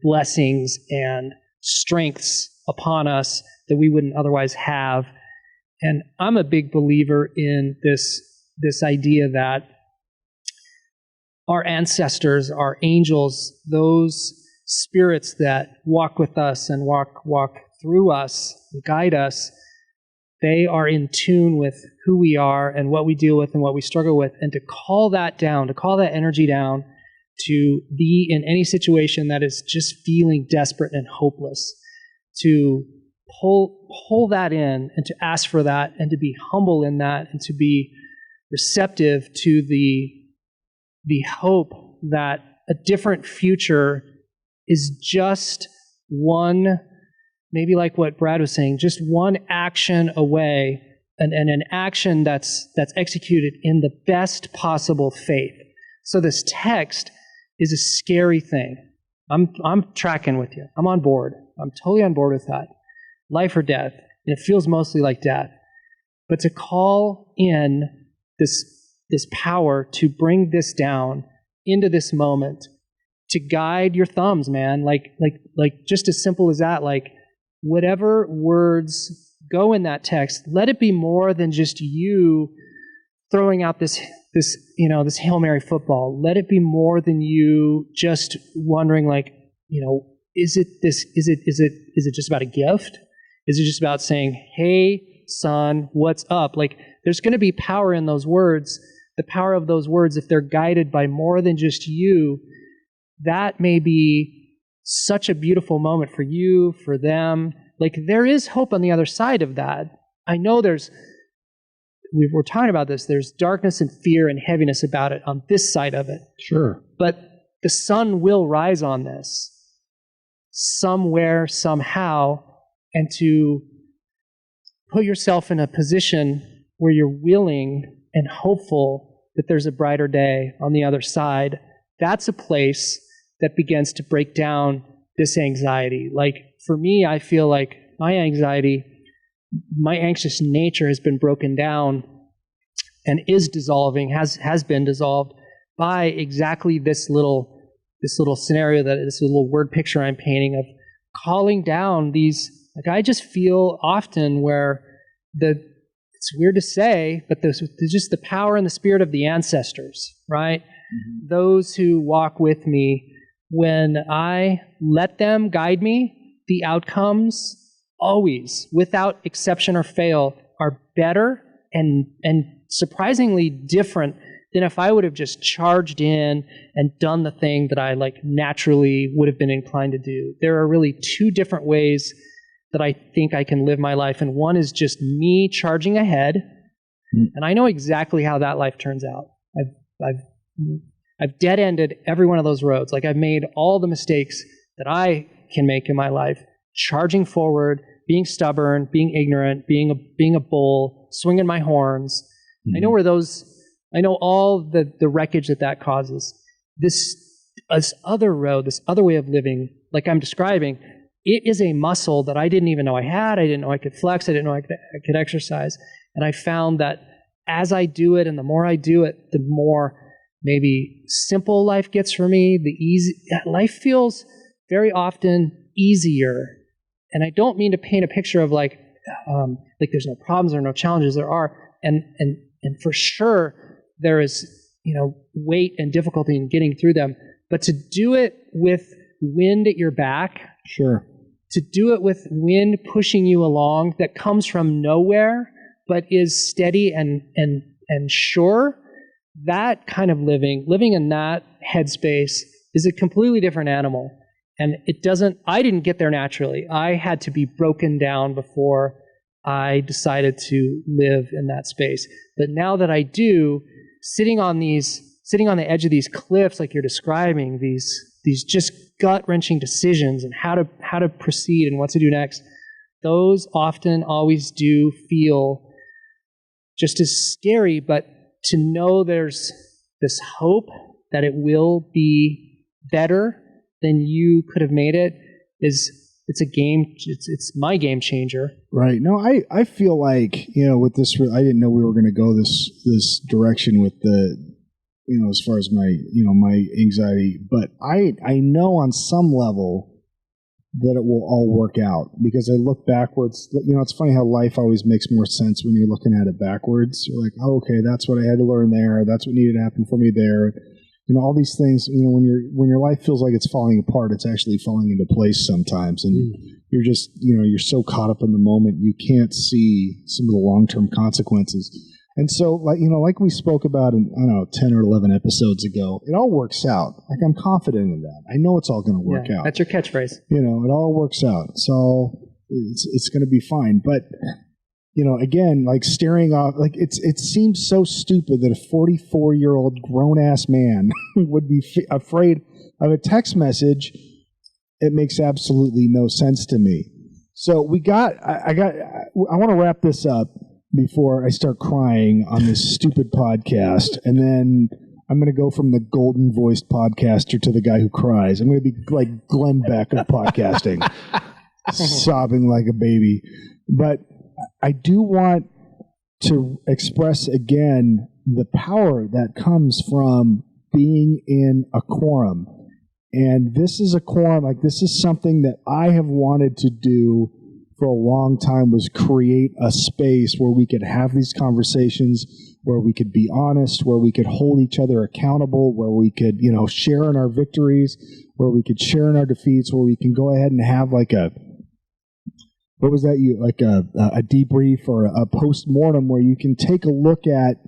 blessings and strengths upon us that we wouldn't otherwise have. And I'm a big believer in this idea that our ancestors, our angels, those spirits that walk with us and walk through us, and guide us, they are in tune with who we are and what we deal with and what we struggle with. And to call that down, to call that energy down, to be in any situation that is just feeling desperate and hopeless, to pull that in and to ask for that and to be humble in that and to be receptive to the hope that a different future is just one, maybe like what Brad was saying, just one action away, and an action that's executed in the best possible faith. So this text is a scary thing. I'm tracking with you. I'm on board. I'm totally on board with that. Life or death. And it feels mostly like death. But to call in this power to bring this down into this moment, to guide your thumbs, man. Like just as simple as that. Like, whatever words go in that text, let it be more than just you throwing out this Hail Mary football. Let it be more than you just wondering, like, is it just about a gift? Is it just about saying, hey, son, what's up? Like, there's going to be power in those words. The power of those words, if they're guided by more than just you, that may be such a beautiful moment for you, for them. Like, there is hope on the other side of that. I know we're talking about this, there's darkness and fear and heaviness about it on this side of it. Sure. But the sun will rise on this somewhere, somehow, and to put yourself in a position where you're willing and hopeful that there's a brighter day on the other side, that's a place that begins to break down this anxiety. Like, for me, I feel like my anxiety, my anxious nature has been broken down and is dissolving, has been dissolved by exactly this little scenario, this little word picture I'm painting of calling down these. Like, I just feel often where it's weird to say, but there's just the power and the spirit of the ancestors, right? Mm-hmm. Those who walk with me, when I let them guide me, the outcomes always, without exception or fail, are better and surprisingly different than if I would have just charged in and done the thing that I naturally would have been inclined to do. There are really two different ways that I think I can live my life, and one is just me charging ahead, and I know exactly how that life turns out. I've dead-ended every one of those roads. Like, I've made all the mistakes that I can make in my life, charging forward, being stubborn, being ignorant, being a bull, swinging my horns. Mm-hmm. I know all the wreckage that causes. This other road, this other way of living, like I'm describing, it is a muscle that I didn't even know I had. I didn't know I could flex. I didn't know I could exercise. And I found that as I do it, and the more I do it, the more maybe simple life gets for me. Life feels very often easier. And I don't mean to paint a picture of like there's no problems or no challenges. There are, and for sure there is weight and difficulty in getting through them. But to do it with wind at your back, sure. To do it with wind pushing you along that comes from nowhere but is steady and sure. That kind of living in that headspace is a completely different animal. And I didn't get there naturally. I had to be broken down before I decided to live in that space. But now that I do, sitting on the edge of these cliffs, like you're describing, these just gut-wrenching decisions and how to proceed and what to do next, those often always do feel just as scary, but to know there's this hope that it will be better than you could have made it it's my game changer. Right. No, I feel like, with this, I didn't know we were going to go this direction with the, as far as my, my anxiety, but I know on some level that it will all work out. Because I look backwards, it's funny how life always makes more sense when you're looking at it backwards. You're like, oh, okay, that's what I had to learn there. That's what needed to happen for me there. All these things, when your life feels like it's falling apart, it's actually falling into place sometimes. And you're just, you're so caught up in the moment, you can't see some of the long-term consequences. And so, like we spoke about in, 10 or 11 episodes ago, it all works out. Like, I'm confident in that. I know it's all going to work out. That's your catchphrase. It all works out. So it's going to be fine. But, again, like staring off, like it seems so stupid that a 44-year-old grown-ass man would be afraid of a text message. It makes absolutely no sense to me. So I want to wrap this up before I start crying on this stupid podcast, and then I'm going to go from the golden-voiced podcaster to the guy who cries. I'm going to be like Glenn Beck of podcasting, sobbing like a baby. But I do want to express again the power that comes from being in a quorum. And this is a quorum, like this is something that I have wanted to do for a long time, was create a space where we could have these conversations, where we could be honest, where we could hold each other accountable, where we could, share in our victories, where we could share in our defeats, where we can go ahead and have like a debrief or a post-mortem where you can take a look at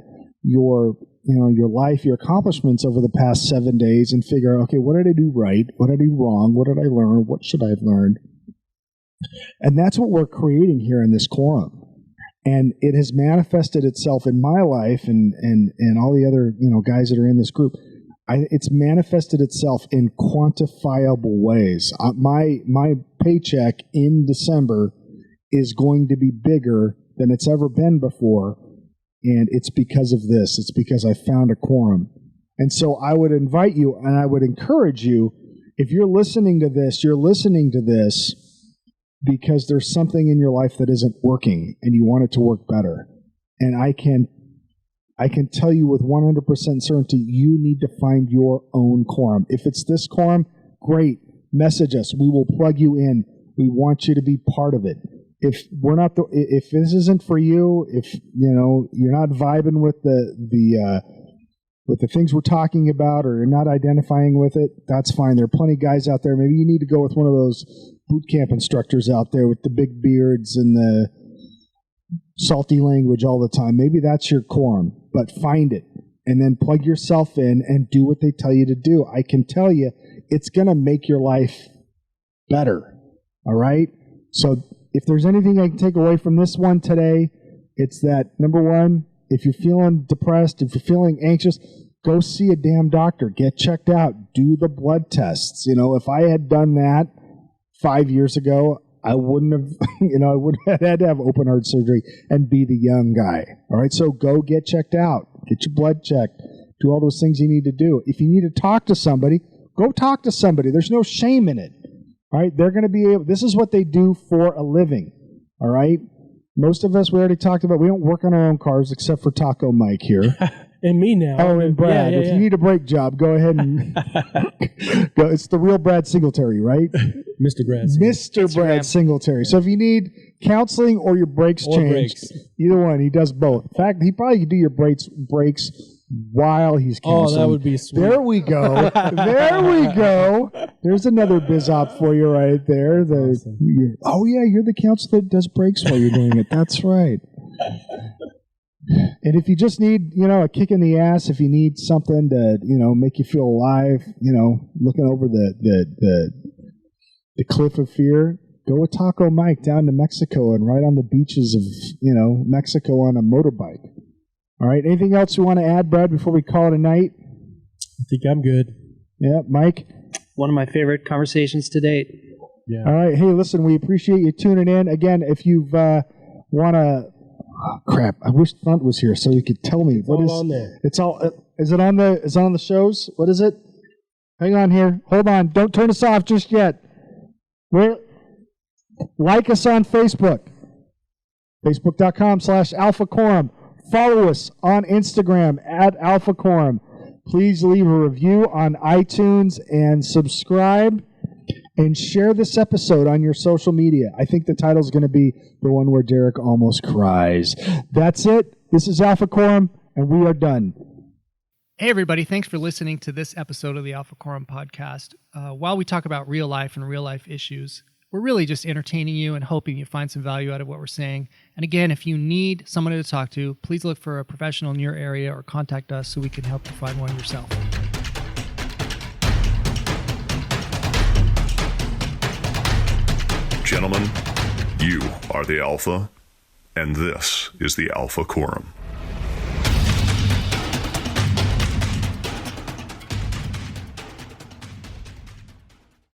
your life, your accomplishments over the past 7 days and figure out, okay, what did I do right? What did I do wrong? What did I learn? What should I have learned? And that's what we're creating here in this quorum. And it has manifested itself in my life and all the other, guys that are in this group. It's manifested itself in quantifiable ways. My paycheck in December is going to be bigger than it's ever been before. And it's because of this. It's because I found a quorum. And so I would invite you and I would encourage you, if you're listening to this because there's something in your life that isn't working and you want it to work better. And I can tell you with 100% certainty, you need to find your own quorum. If it's this quorum, great. Message us. We will plug you in. We want you to be part of it. If this isn't for you, if you're not vibing with the things we're talking about, or you're not identifying with it, that's fine. There are plenty of guys out there. Maybe you need to go with one of those boot camp instructors out there with the big beards and the salty language all the time. Maybe that's your quorum, but find it and then plug yourself in and do what they tell you to do. I can tell you, it's going to make your life better. All right? So if there's anything I can take away from this one today, it's that, number one, if you're feeling depressed, if you're feeling anxious, go see a damn doctor. Get checked out. Do the blood tests. If I had done that 5 years ago, I wouldn't have, I would have had to have open heart surgery and be the young guy. All right, so go get checked out. Get your blood checked. Do all those things you need to do. If you need to talk to somebody, go talk to somebody. There's no shame in it. All right, they're going to be able, this is what they do for a living. All right, most of us, we already talked about, we don't work on our own cars except for Taco Mike here. And me now. Oh, and Brad. If you need a brake job, go ahead and go. It's the real Brad Singletary, right? Mr. Brad. Mr. Brad Singletary. So if you need counseling or your brakes changed, either one, he does both. In fact, he probably could do your brakes while he's counseling. Oh, that would be sweet. There we go. There we go. There's another biz op for you right there. Awesome. You're the counselor that does brakes while you're doing it. That's right. And if you just need, a kick in the ass, if you need something to, make you feel alive, looking over the cliff of fear, go with Taco Mike down to Mexico and ride on the beaches of, Mexico on a motorbike. All right. Anything else you want to add, Brad, before we call it a night? I think I'm good. Yeah, Mike? One of my favorite conversations to date. Yeah. All right. Hey, listen, we appreciate you tuning in. Again, if you've want to... Oh, crap! I wish Thunt was here so he could tell me what is. On there. It's all. Is it on the? Is it on the shows? What is it? Hang on here. Hold on. Don't turn us off just yet. Like us on Facebook. Facebook.com/Alpha Quorum. Follow us on Instagram @Alpha Quorum. Please leave a review on iTunes and subscribe. And share this episode on your social media. I think the title is going to be the one where Derik almost cries. That's it. This is Alpha Quorum, and we are done. Hey, everybody. Thanks for listening to this episode of the Alpha Quorum podcast. While we talk about real life and real life issues, we're really just entertaining you and hoping you find some value out of what we're saying. And again, if you need someone to talk to, please look for a professional in your area or contact us so we can help you find one yourself. Gentlemen, you are the Alpha, and this is the Alpha Quorum.